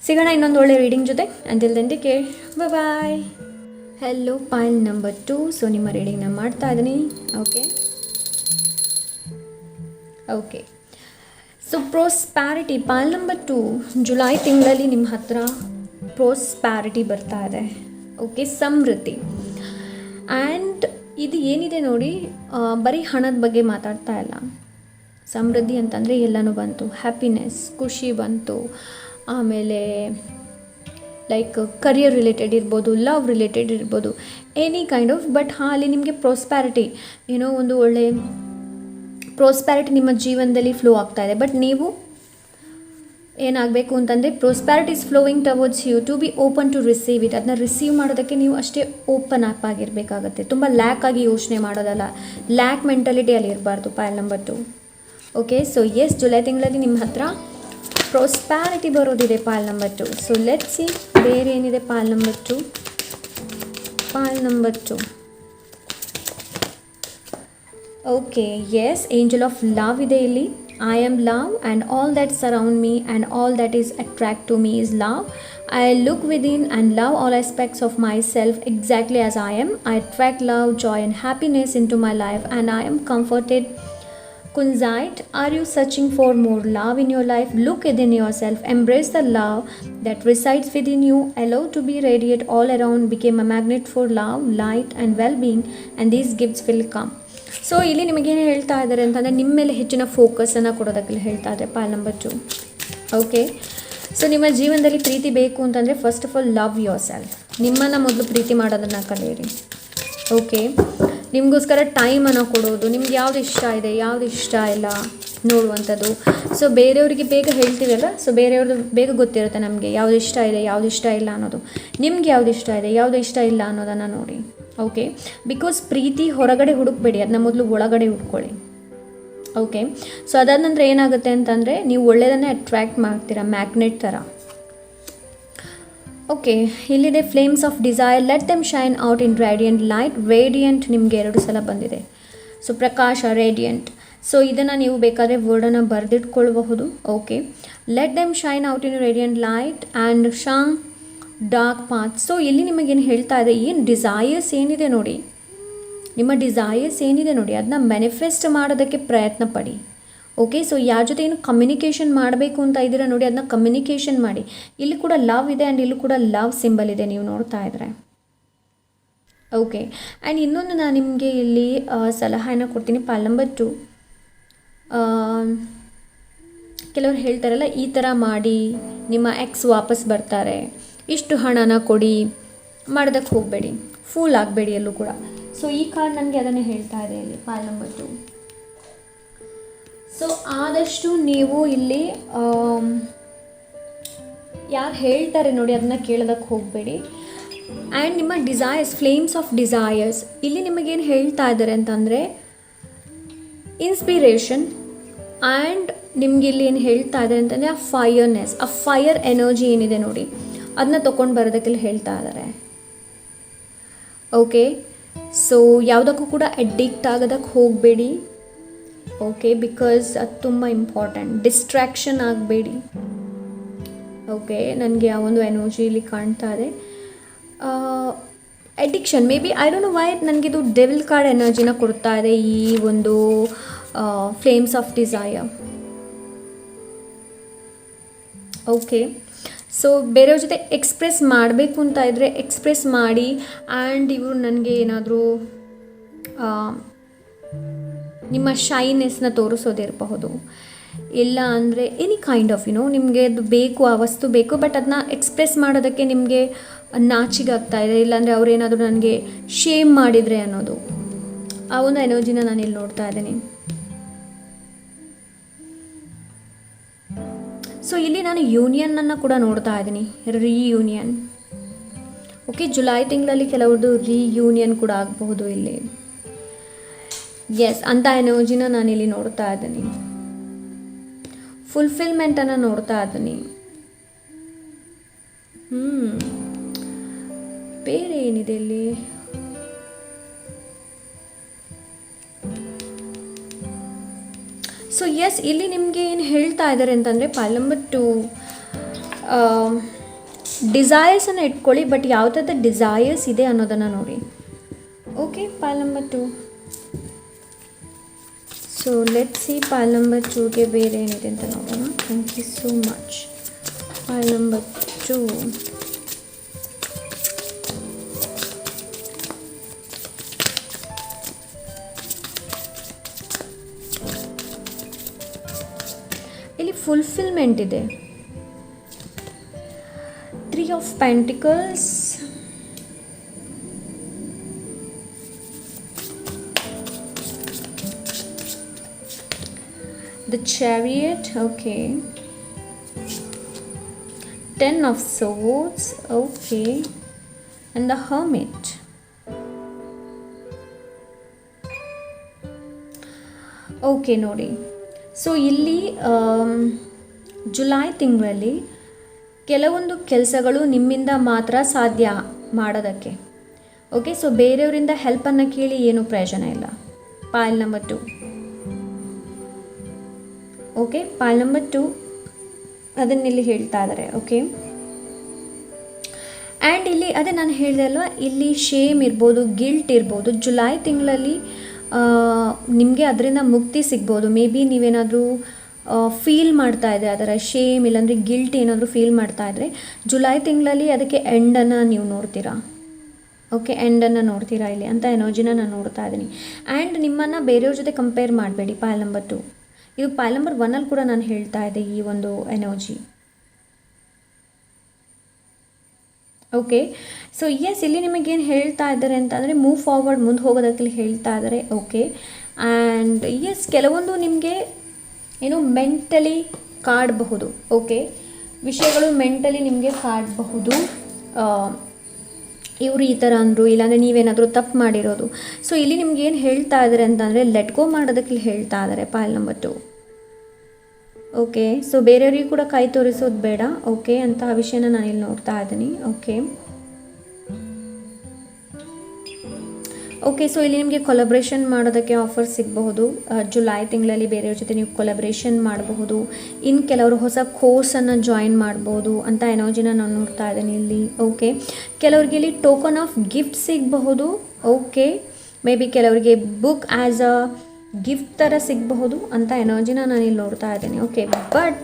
ಸಿಗೋಣ ಇನ್ನೊಂದು ಒಳ್ಳೆ ರೀಡಿಂಗ್ ಜೊತೆ. Until then take care, bye. Hello, pile number 2. So ನಿಮ್ಮ ರೀಡಿಂಗ್ನ ಮಾಡ್ತಾ ಇದ್ದೀನಿ. Okay, so prosperity, pile number 2. July ತಿಂಗಳಲ್ಲಿ ನಿಮ್ಮ ಹತ್ರ ಪ್ರೋಸ್ಪ್ಯಾರಿಟಿ ಬರ್ತಾ ಇದೆ. Okay, Samriddhi. ಆ್ಯಂಡ್ ಇದು ಏನಿದೆ ನೋಡಿ, ಬರೀ ಹಣದ ಬಗ್ಗೆ ಮಾತಾಡ್ತಾ ಇಲ್ಲ. ಸಮೃದ್ಧಿ ಅಂತಂದರೆ ಎಲ್ಲನೂ ಬಂತು. ಹ್ಯಾಪಿನೆಸ್, ಖುಷಿ ಬಂತು. ಆಮೇಲೆ ಲೈಕ್ ಕರಿಯರ್ ರಿಲೇಟೆಡ್ ಇರ್ಬೋದು, ಲವ್ ರಿಲೇಟೆಡ್ ಇರ್ಬೋದು, ಎನಿ ಕೈಂಡ್ ಆಫ್. ಬಟ್ ಅಲ್ಲಿ ನಿಮಗೆ ಪ್ರೋಸ್ಪ್ಯಾರಿಟಿ, ಏನೋ ಒಂದು ಒಳ್ಳೆ ಪ್ರೋಸ್ಪ್ಯಾರಿಟಿ ನಿಮ್ಮ ಜೀವನದಲ್ಲಿ ಫ್ಲೋ ಆಗ್ತಾ ಇದೆ. ಬಟ್ ನೀವು ಏನಾಗಬೇಕು ಅಂತಂದರೆ, prosperity is flowing towards you, to be open to receive it. ಅದನ್ನ ರಿಸೀವ್ ಮಾಡೋದಕ್ಕೆ ನೀವು ಅಷ್ಟೇ ಓಪನ್ ಅಪ್ ಆಗಿರಬೇಕಾಗತ್ತೆ. ತುಂಬ ಲ್ಯಾಕ್ ಆಗಿ ಯೋಚನೆ ಮಾಡೋದಲ್ಲ, ಲ್ಯಾಕ್ ಮೆಂಟಾಲಿಟಿ ಅಲ್ಲಿ ಇರಬಾರ್ದು. Pile number 2. Okay, so yes, July ತಿಂಗಳಲ್ಲಿ ನಿಮ್ಮ ಹತ್ರ ಪ್ರೋಸ್ಪ್ಯಾರಿಟಿ ಬರೋದಿದೆ. Pile number 2. So let's see ಬೇರೆ ಏನಿದೆ. Pile number 2. Pile number 2. Okay, yes, angel of love ಇದೆ ಇಲ್ಲಿ. I am love and all that surround me and all that is attract to me is love. I look within and love all aspects of myself exactly as I am. I attract love, joy and happiness into my life and I am comforted. Kunzite, are you searching for more love in your life? Look within yourself. Embrace the love that resides within you. Allow to be radiate all around. Become a magnet for love, light and well-being and these gifts will come. So ಇಲ್ಲಿ ನಿಮಗೇನು ಹೇಳ್ತಾ ಇದ್ದಾರೆ ಅಂತಂದರೆ, ನಿಮ್ಮ ಮೇಲೆ ಹೆಚ್ಚಿನ ಫೋಕಸನ್ನು ಕೊಡೋದಕ್ಕೆ ಹೇಳ್ತಾ ಇದ್ದಾರೆ. ಪೈಲ್ ನಂಬರ್ 2. ಓಕೆ, ಸೊ ನಿಮ್ಮ ಜೀವನದಲ್ಲಿ ಪ್ರೀತಿ ಬೇಕು ಅಂತಂದರೆ first of all love your self. ನಿಮ್ಮನ್ನು ಮೊದಲು ಪ್ರೀತಿ ಮಾಡೋದನ್ನು ಕಲಿಯಿರಿ. ಓಕೆ, ನಿಮಗೋಸ್ಕರ ಟೈಮನ್ನು ಕೊಡೋದು, ನಿಮ್ಗೆ ಯಾವುದು ಇಷ್ಟ ಇದೆ, ಯಾವುದು ಇಷ್ಟ ಇಲ್ಲ ನೋಡುವಂಥದ್ದು. ಸೊ ಬೇರೆಯವರಿಗೆ ಬೇಗ ಹೇಳ್ತೀವಲ್ಲ, ಸೊ ಬೇರೆಯವ್ರದ್ದು ಬೇಗ ಗೊತ್ತಿರುತ್ತೆ ನಮಗೆ ಯಾವುದು ಇಷ್ಟ ಇದೆ, ಯಾವುದು ಇಷ್ಟ ಇಲ್ಲ ಅನ್ನೋದು. ನಿಮ್ಗೆ ಯಾವುದು ಇಷ್ಟ ಇದೆ, ಯಾವುದು ಇಷ್ಟ ಇಲ್ಲ ಅನ್ನೋದನ್ನು ನೋಡಿ. ಓಕೆ, ಬಿಕಾಸ್ ಪ್ರೀತಿ ಹೊರಗಡೆ ಹುಡುಕಬೇಡಿ, ಅದನ್ನ ಮೊದಲು ಒಳಗಡೆ ಹುಡ್ಕೊಳ್ಳಿ. ಓಕೆ, ಸೊ ಅದಾದ ನಂತರ ಏನಾಗುತ್ತೆ ಅಂತಂದರೆ, ನೀವು ಒಳ್ಳೆಯದನ್ನೇ ಅಟ್ರ್ಯಾಕ್ಟ್ ಮಾಡ್ತೀರಾ, ಮ್ಯಾಗ್ನೆಟ್ ಥರ. ಓಕೆ, ಇಲ್ಲಿದೆ flames of desire, let them shine out in radiant light. Radiant ನಿಮಗೆ 2 ಸಲ ಬಂದಿದೆ. ಸೊ ಪ್ರಕಾಶ, ರೇಡಿಯಂಟ್. ಸೊ ಇದನ್ನು ನೀವು ಬೇಕಾದರೆ ವರ್ಡನ್ನು ಬರೆದಿಟ್ಕೊಳ್ಬಹುದು. Okay, let them shine out in radiant light and shun dark path. So ಇಲ್ಲಿ ನಿಮಗೇನು ಹೇಳ್ತಾ ಇದೆ, ಏನು ಡಿಸೈರ್ಸ್ ಏನಿದೆ ನೋಡಿ, ನಿಮ್ಮ ಡಿಸೈರ್ಸ್ ಏನಿದೆ ನೋಡಿ, ಅದನ್ನ ಮ್ಯಾನಿಫೆಸ್ಟ್ ಮಾಡೋದಕ್ಕೆ ಪ್ರಯತ್ನ ಪಡಿ. ಓಕೆ, ಸೊ ಯಾರ ಜೊತೆ ಏನು ಕಮ್ಯುನಿಕೇಷನ್ ಮಾಡಬೇಕು ಅಂತ ಇದ್ದೀರಾ ನೋಡಿ, ಅದನ್ನ ಕಮ್ಯುನಿಕೇಷನ್ ಮಾಡಿ. ಇಲ್ಲಿ ಕೂಡ ಲವ್ ಇದೆ ಆ್ಯಂಡ್ ಇಲ್ಲಿ ಕೂಡ ಲವ್ ಸಿಂಬಲ್ ಇದೆ, ನೀವು ನೋಡ್ತಾ ಇದ್ರೆ. ಓಕೆ, ಆ್ಯಂಡ್ ಇನ್ನೊಂದು ನಾನು ನಿಮಗೆ ಇಲ್ಲಿ ಸಲಹೆಯನ್ನು ಕೊಡ್ತೀನಿ. ಪೈಲ್ ನಂಬರ್ 2. ಕೆಲವರು ಹೇಳ್ತಾರಲ್ಲ, ಈ ಥರ ಮಾಡಿ ನಿಮ್ಮ ಎಕ್ಸ್ ವಾಪಸ್ ಬರ್ತಾರೆ, ಇಷ್ಟು ಹಣನ ಕೊಡಿ, ಮಾಡೋದಕ್ಕೆ ಹೋಗಬೇಡಿ, ಫೂಲ್ ಆಗಬೇಡಿ ಎಲ್ಲೂ ಕೂಡ. ಸೊ ಈ ಕಾರ್ಡ್ ನನಗೆ ಅದನ್ನೇ ಹೇಳ್ತಾ ಇದೆ ಇಲ್ಲಿ. ಪೈಲ್ ನಂಬರ್ 2. ಸೊ ಆದಷ್ಟು ನೀವು ಇಲ್ಲಿ ಯಾರು ಹೇಳ್ತಾರೆ ನೋಡಿ ಅದನ್ನ ಕೇಳೋದಕ್ಕೆ ಹೋಗಬೇಡಿ. ಆ್ಯಂಡ್ ನಿಮ್ಮ ಡಿಸೈರ್ಸ್, ಫ್ಲೇಮ್ಸ್ ಆಫ್ ಡಿಸೈರ್ಸ್, ಇಲ್ಲಿ ನಿಮಗೇನು ಹೇಳ್ತಾ ಇದ್ದಾರೆ ಅಂತಂದರೆ ಇನ್ಸ್ಪಿರೇಷನ್. ಆ್ಯಂಡ್ ನಿಮ್ಗೆ ಇಲ್ಲಿ ಏನು ಹೇಳ್ತಾ ಇದ್ದಾರೆ ಅಂತಂದರೆ ಆ ಫೈರ್ನೆಸ್, ಆ ಫೈರ್ ಎನರ್ಜಿ ಏನಿದೆ ನೋಡಿ, ಅದನ್ನ ತೊಗೊಂಡು ಬರೋದಕ್ಕೆ ಹೇಳ್ತಾ ಇದ್ದಾರೆ. ಓಕೆ, ಸೊ ಯಾವುದಕ್ಕೂ ಕೂಡ ಅಡಿಕ್ಟ್ ಆಗೋದಕ್ಕೆ ಹೋಗಬೇಡಿ. ಓಕೆ, ಬಿಕಾಸ್ ಅದು ತುಂಬ ಇಂಪಾರ್ಟೆಂಟ್. ಡಿಸ್ಟ್ರ್ಯಾಕ್ಷನ್ ಆಗಬೇಡಿ. ಓಕೆ, ನನಗೆ ಆ ಒಂದು ಎನರ್ಜಿ ಇಲ್ಲಿ ಕಾಣ್ತಾ ಇದೆ. Addiction, maybe I don't know why ನನಗಿದು ಡೆವಿಲ್ ಕಾರ್ಡ್ ಎನರ್ಜಿನ ಕೊಡ್ತಾ ಇದೆ ಈ ಒಂದು flames of desire. Okay, so ಬೇರೆಯವ್ರ ಜೊತೆ ಎಕ್ಸ್ಪ್ರೆಸ್ ಮಾಡಬೇಕು ಅಂತ ಇದ್ದರೆ ಎಕ್ಸ್ಪ್ರೆಸ್ ಮಾಡಿ. ಆ್ಯಂಡ್ ಇವರು ನನಗೆ ಏನಾದರೂ ನಿಮ್ಮ ಶೈನೆಸ್ನ ತೋರಿಸೋದಿರಬಹುದು, ಇಲ್ಲ ಅಂದರೆ ಎನಿ ಕೈಂಡ್ ಆಫ್ ನಿಮಗೆ ಅದು ಬೇಕು, ಆ ವಸ್ತು ಬೇಕು, ಬಟ್ ಅದನ್ನ ಎಕ್ಸ್ಪ್ರೆಸ್ ಮಾಡೋದಕ್ಕೆ ನಿಮಗೆ ನಾಚಿಗಾಗ್ತಾ ಇದೆ, ಇಲ್ಲಾಂದರೆ ಅವರೇನಾದರೂ ನನಗೆ ಶೇಮ್ ಮಾಡಿದರೆ ಅನ್ನೋದು, ಆ ಒಂದು ಎನರ್ಜಿನ ನಾನಿಲ್ಲಿ ನೋಡ್ತಾ ಇದ್ದೀನಿ. ಸೊ ಇಲ್ಲಿ ನಾನು ಯೂನಿಯನ್ನನ್ನು ಕೂಡ ನೋಡ್ತಾ ಇದ್ದೀನಿ, ರೀಯೂನಿಯನ್. ಓಕೆ, ಜುಲೈ ತಿಂಗಳಲ್ಲಿ ಕೆಲವ್ರದ್ದು ರೀಯೂನಿಯನ್ ಕೂಡ ಆಗಬಹುದು ಇಲ್ಲಿ. ಎಸ್, ಅಂಥ ಎನರ್ಜಿನ ನಾನಿಲ್ಲಿ ನೋಡ್ತಾ ಇದ್ದೀನಿ. ಫುಲ್ಫಿಲ್ಮೆಂಟನ್ನು ನೋಡ್ತಾ ಇದ್ದೀನಿ. ಬೇರೆ ಏನಿದೆ ಇಲ್ಲಿ? ಸೊ ಎಸ್, ಇಲ್ಲಿ ನಿಮಗೆ ಏನು ಹೇಳ್ತಾ ಇದ್ದಾರೆ ಅಂತಂದರೆ ಪಾಲ್ ನಂಬರ್ 2 ಡಿಸೈರ್ಸನ್ನು ಇಟ್ಕೊಳ್ಳಿ, ಬಟ್ ಯಾವ ಥರದ ಡಿಸೈರ್ಸ್ ಇದೆ ಅನ್ನೋದನ್ನು ನೋಡಿ. Okay, pile number 2. So let see pile number 2ಗೆ ಬೇರೆ ಏನಿದೆ ಅಂತ ನೋಡೋಣ. Thank you so much. Pile number 2, ಇಲ್ಲಿ ಫುಲ್ಫಿಲ್ಮೆಂಟ್ ಇದೆ. 3 of pentacles, the chariot, okay, 10 of swords, okay, and the hermit. Okay ನೋಡಿ, ಸೊ ಇಲ್ಲಿ ಜುಲೈ ತಿಂಗಳಲ್ಲಿ ಕೆಲವೊಂದು ಕೆಲಸಗಳು ನಿಮ್ಮಿಂದ ಮಾತ್ರ ಸಾಧ್ಯ ಮಾಡೋದಕ್ಕೆ. ಓಕೆ, ಸೊ ಬೇರೆಯವರಿಂದ ಹೆಲ್ಪನ್ನು ಕೇಳಿ ಏನೂ ಪ್ರಯೋಜನ ಇಲ್ಲ. Pile number 2. Okay, pile number 2 ಅದನ್ನಿಲ್ಲಿ ಹೇಳ್ತಾ ಇದ್ದಾರೆ. ಓಕೆ, ಆ್ಯಂಡ್ ಇಲ್ಲಿ ಅದೇ ನಾನು ಹೇಳಿದೆ ಅಲ್ವಾ, ಇಲ್ಲಿ ಶೇಮ್ ಇರ್ಬೋದು, ಗಿಲ್ಟ್ ಇರ್ಬೋದು. ಜುಲೈ ತಿಂಗಳಲ್ಲಿ ನಿಮಗೆ ಅದರಿಂದ ಮುಕ್ತಿ ಸಿಗ್ಬೋದು. ಮೇ ಬಿ ನೀವೇನಾದರೂ ಫೀಲ್ ಮಾಡ್ತಾ ಇದ್ದರೆ ಅದರ ಶೇಮ್, ಇಲ್ಲಾಂದರೆ ಗಿಲ್ಟ್ ಏನಾದರೂ ಫೀಲ್ ಮಾಡ್ತಾ ಇದ್ದರೆ ಜುಲೈ ತಿಂಗಳಲ್ಲಿ ಅದಕ್ಕೆ ಎಂಡನ್ನು ನೀವು ನೋಡ್ತೀರಾ. ಓಕೆ, ಎಂಡನ್ನು ನೋಡ್ತೀರಾ ಇಲ್ಲಿ ಅಂತ ಎನರ್ಜಿನ ನಾನು ನೋಡ್ತಾ ಇದ್ದೀನಿ. ಆ್ಯಂಡ್ ನಿಮ್ಮನ್ನು ಬೇರೆಯವ್ರ ಜೊತೆ ಕಂಪೇರ್ ಮಾಡಬೇಡಿ. ಪಾಲ್ ನಂಬರ್ 2 ಇದು ಪಾಲ್ ನಂಬರ್ 1 ಕೂಡ ನಾನು ಹೇಳ್ತಾ ಇದ್ದೆ ಈ ಒಂದು ಎನರ್ಜಿ. ಓಕೆ, ಸೊ ಎಸ್, ಇಲ್ಲಿ ನಿಮಗೇನು ಹೇಳ್ತಾ ಇದ್ದಾರೆ ಅಂತಂದರೆ ಮೂವ್ ಫಾರ್ವರ್ಡ್, ಮುಂದೆ ಹೋಗೋದಕ್ಕೆ ಹೇಳ್ತಾ ಇದ್ದಾರೆ. ಓಕೆ, ಆ್ಯಂಡ್ ಎಸ್, ಕೆಲವೊಂದು ನಿಮಗೆ ಏನು ಮೆಂಟಲಿ ಕಾಡಬಹುದು. ಓಕೆ, ವಿಷಯಗಳು ಮೆಂಟಲಿ ನಿಮಗೆ ಕಾಡಬಹುದು. ಇವರು ಈ ಥರ ಅಂದರು, ಇಲ್ಲಾಂದರೆ ನೀವೇನಾದರೂ ತಪ್ಪು ಮಾಡಿರೋದು. ಸೊ ಇಲ್ಲಿ ನಿಮ್ಗೆ ಏನು ಹೇಳ್ತಾ ಇದ್ದಾರೆ ಅಂತಂದರೆ ಲೆಟ್ ಗೋ ಮಾಡೋದಕ್ಕೆ ಹೇಳ್ತಾ ಇದ್ದಾರೆ ಪಾಲ್ ನಂಬರ್ 2. ಓಕೆ, ಸೊ ಬೇರೆಯವರಿಗೂ ಕೂಡ ಕೈ ತೋರಿಸೋದು ಬೇಡ. ಓಕೆ, ಅಂತಹ ವಿಷಯನ ನಾನಿಲ್ಲಿ ನೋಡ್ತಾ ಇದ್ದೀನಿ. ಓಕೆ, ಓಕೆ, ಸೊ ಇಲ್ಲಿ ನಿಮಗೆ ಕೊಲಬ್ರೇಷನ್ ಮಾಡೋದಕ್ಕೆ ಆಫರ್ ಸಿಗಬಹುದು. ಜುಲೈ ತಿಂಗಳಲ್ಲಿ ಬೇರೆಯವ್ರ ಜೊತೆ ನೀವು ಕೊಲಬ್ರೇಷನ್ ಮಾಡಬಹುದು. ಇನ್ನು ಕೆಲವರು ಹೊಸ ಕೋರ್ಸನ್ನು ಜಾಯಿನ್ ಮಾಡ್ಬೋದು ಅಂತ ಎನರ್ಜಿನ ನಾನು ನೋಡ್ತಾ ಇದ್ದೀನಿ ಇಲ್ಲಿ. ಓಕೆ, ಕೆಲವ್ರಿಗೆ ಇಲ್ಲಿ ಟೋಕನ್ ಆಫ್ ಗಿಫ್ಟ್ ಸಿಗಬಹುದು. ಓಕೆ, ಮೇ ಬಿ ಕೆಲವರಿಗೆ ಬುಕ್ ಆ್ಯಸ್ ಅ ಗಿಫ್ಟ್ ಥರ ಸಿಗಬಹುದು ಅಂತ ಎನರ್ಜಿನ ನಾನು ಇಲ್ಲಿ ನೋಡ್ತಾ ಇದ್ದೀನಿ. ಓಕೆ, ಬಟ್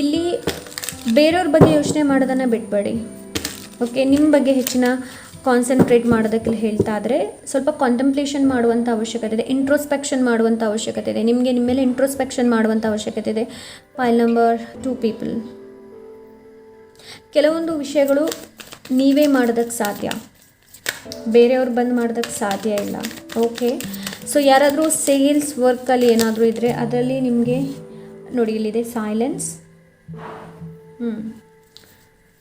ಇಲ್ಲಿ ಬೇರೆಯವ್ರ ಬಗ್ಗೆ ಯೋಚನೆ ಮಾಡೋದನ್ನು ಬಿಟ್ಬೇಡಿ. ಓಕೆ, ನಿಮ್ಮ ಬಗ್ಗೆ ಹೆಚ್ಚಿನ ಕಾನ್ಸಂಟ್ರೇಟ್ ಮಾಡೋದಕ್ಕೆ ಹೇಳ್ತಾ ಇದ್ದರೆ ಸ್ವಲ್ಪ ಕಾಂಟಂಪ್ಲೇಷನ್ ಮಾಡುವಂಥ ಅವಶ್ಯಕತೆ ಇದೆ, ಇಂಟ್ರೋಸ್ಪೆಕ್ಷನ್ ಮಾಡುವಂಥ ಅವಶ್ಯಕತೆ ಇದೆ. ನಿಮಗೆ ನಿಮ್ಮ ಮೇಲೆ ಇಂಟ್ರೋಸ್ಪೆಕ್ಷನ್ ಮಾಡುವಂಥ ಅವಶ್ಯಕತೆ ಇದೆ. ಪಾಲ್ ನಂಬರ್ 2 ಪೀಪಲ್, ಕೆಲವೊಂದು ವಿಷಯಗಳು ನೀವೇ ಮಾಡೋದಕ್ಕೆ ಸಾಧ್ಯ, ಬೇರೆಯವ್ರು ಬಂದು ಮಾಡೋದಕ್ಕೆ ಸಾಧ್ಯ ಇಲ್ಲ. ಓಕೆ, ಸೊ ಯಾರಾದರೂ ಸೇಲ್ಸ್ ವರ್ಕಲ್ಲಿ ಏನಾದರೂ ಇದ್ದರೆ ಅದರಲ್ಲಿ ನಿಮಗೆ ನೋಡಿ ಇಲ್ಲಿದೆ ಸೈಲೆನ್ಸ್.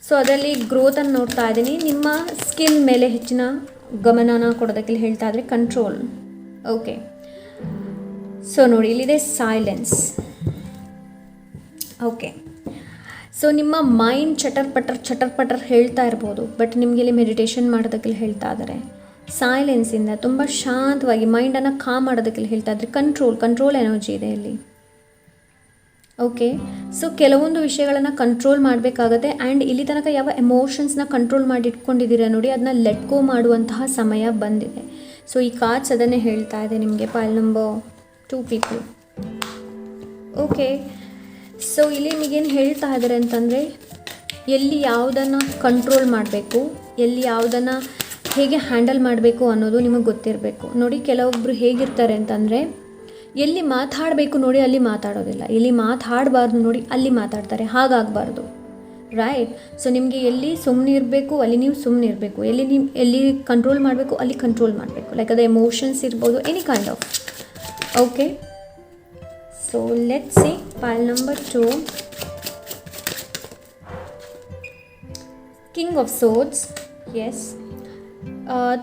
ಸೊ ಅದರಲ್ಲಿ ಗ್ರೋತನ್ನು ನೋಡ್ತಾ ಇದ್ದೀನಿ. ನಿಮ್ಮ ಸ್ಕಿಲ್ ಮೇಲೆ ಹೆಚ್ಚಿನ ಗಮನನ ಕೊಡೋದಕ್ಕೆ ಹೇಳ್ತಾ ಇದ್ರೆ ಕಂಟ್ರೋಲ್. ಓಕೆ, ಸೊ ನೋಡಿ ಇಲ್ಲಿದೆ ಸೈಲೆನ್ಸ್. ಓಕೆ, ಸೊ ನಿಮ್ಮ ಮೈಂಡ್ ಚಟರ್ ಪಟರ್ ಹೇಳ್ತಾ ಇರ್ಬೋದು, ಬಟ್ ನಿಮಗೆ ಇಲ್ಲಿ ಮೆಡಿಟೇಷನ್ ಮಾಡೋದಕ್ಕೆ ಹೇಳ್ತಾ ಇದ್ದಾರೆ. ಸೈಲೆನ್ಸಿಂದ ತುಂಬ ಶಾಂತವಾಗಿ ಮೈಂಡನ್ನು ಕಾಮ್ ಮಾಡೋದಕ್ಕೆ ಹೇಳ್ತಾ ಇದ್ರೆ ಕಂಟ್ರೋಲ್ ಎನರ್ಜಿ ಇದೆ ಇಲ್ಲಿ. ಓಕೆ, ಸೊ ಕೆಲವೊಂದು ವಿಷಯಗಳನ್ನು ಕಂಟ್ರೋಲ್ ಮಾಡಬೇಕಾಗತ್ತೆ. ಆ್ಯಂಡ್ ಇಲ್ಲಿ ತನಕ ಯಾವ ಎಮೋಷನ್ಸ್ನ ಕಂಟ್ರೋಲ್ ಮಾಡಿ ಇಟ್ಕೊಂಡಿದ್ದೀರಾ ನೋಡಿ, ಅದನ್ನ ಲೆಟ್ ಗೋ ಮಾಡುವಂತಹ ಸಮಯ ಬಂದಿದೆ. ಸೊ ಈ ಕಾರ್ಡ್ಸ್ ಅದನ್ನೇ ಹೇಳ್ತಾ ಇದೆ ನಿಮಗೆ. Pile number 2 people. Okay, so ಇಲ್ಲಿ ನಿಮಗೇನು ಹೇಳ್ತಾ ಇದ್ದಾರೆ ಅಂತಂದರೆ ಎಲ್ಲಿ ಯಾವುದನ್ನು ಕಂಟ್ರೋಲ್ ಮಾಡಬೇಕು, ಎಲ್ಲಿ ಯಾವುದನ್ನು ಹೇಗೆ ಹ್ಯಾಂಡಲ್ ಮಾಡಬೇಕು ಅನ್ನೋದು ನಿಮಗೆ ಗೊತ್ತಿರಬೇಕು. ನೋಡಿ ಕೆಲವೊಬ್ಬರು ಹೇಗಿರ್ತಾರೆ ಅಂತಂದರೆ ಎಲ್ಲಿ ಮಾತಾಡಬೇಕು ನೋಡಿ ಅಲ್ಲಿ ಮಾತಾಡೋದಿಲ್ಲ, ಎಲ್ಲಿ ಮಾತಾಡಬಾರ್ದು ನೋಡಿ ಅಲ್ಲಿ ಮಾತಾಡ್ತಾರೆ. ಹಾಗಾಗಬಾರ್ದು, ರೈಟ್? ಸೊ ನಿಮಗೆ ಎಲ್ಲಿ ಸುಮ್ಮನೆ ಇರಬೇಕು ಅಲ್ಲಿ ನೀವು ಸುಮ್ಮನೆ ಇರಬೇಕು, ಎಲ್ಲಿ ಕಂಟ್ರೋಲ್ ಮಾಡಬೇಕು ಅಲ್ಲಿ ಕಂಟ್ರೋಲ್ ಮಾಡಬೇಕು. ಲೈಕ್ ಅದು ಎಮೋಷನ್ಸ್ ಇರ್ಬೋದು, any kind of. Okay, so let's see pile number 2. King of swords. Yes,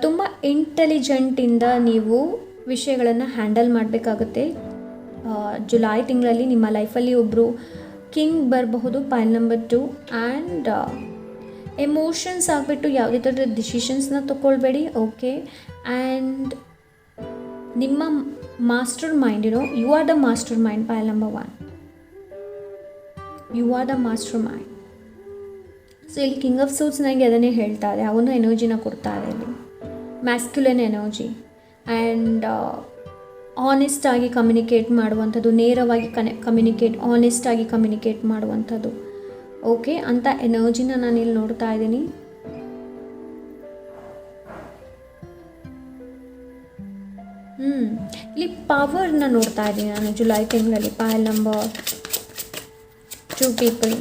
ತುಂಬ ಇಂಟೆಲಿಜೆಂಟಿಂದ ನೀವು ವಿಷಯಗಳನ್ನು ಹ್ಯಾಂಡಲ್ ಮಾಡಬೇಕಾಗುತ್ತೆ. ಜುಲೈ ತಿಂಗಳಲ್ಲಿ ನಿಮ್ಮ ಲೈಫಲ್ಲಿ ಒಬ್ಬರು ಕಿಂಗ್ ಬರಬಹುದು, ಪೈಲ್ ನಂಬರ್ 2. ಆ್ಯಂಡ್ ಎಮೋಷನ್ಸ್ ಆಗಿಬಿಟ್ಟು ಯಾವುದೇ ಥರದ ಡಿಸಿಷನ್ಸ್ನ ತೊಗೊಳ್ಬೇಡಿ. ಓಕೆ, ಆ್ಯಂಡ್ ನಿಮ್ಮ mastermind, you are the mastermind, pile number 1. You are the mastermind. So ಇಲ್ಲಿ ಕಿಂಗ್ ಆಫ್ ಸೋರ್ಡ್ಸ್ ನನಗೆ ಅದನ್ನೇ ಹೇಳ್ತಾ ಇದೆ, ಅವನು ಎನರ್ಜಿನ ಕೊಡ್ತಾ ಇದೆ ಇಲ್ಲಿ, ಮ್ಯಾಸ್ಕ್ಯುಲನ್ ಎನರ್ಜಿ. ಆ್ಯಂಡ್ ಆನೆಸ್ಟಾಗಿ ಕಮ್ಯುನಿಕೇಟ್ ಮಾಡುವಂಥದ್ದು, ನೇರವಾಗಿ ಆನೆಸ್ಟಾಗಿ ಕಮ್ಯುನಿಕೇಟ್ ಮಾಡುವಂಥದ್ದು. ಓಕೆ, ಅಂಥ ಎನರ್ಜಿನ ನಾನಿಲ್ಲಿ ನೋಡ್ತಾ ಇದ್ದೀನಿ. ಇಲ್ಲಿ ಪವರ್ನ ನೋಡ್ತಾ ಇದ್ದೀನಿ ನಾನು ಜುಲೈ ತಿಂಗಳಲ್ಲಿ, pile number 2 people.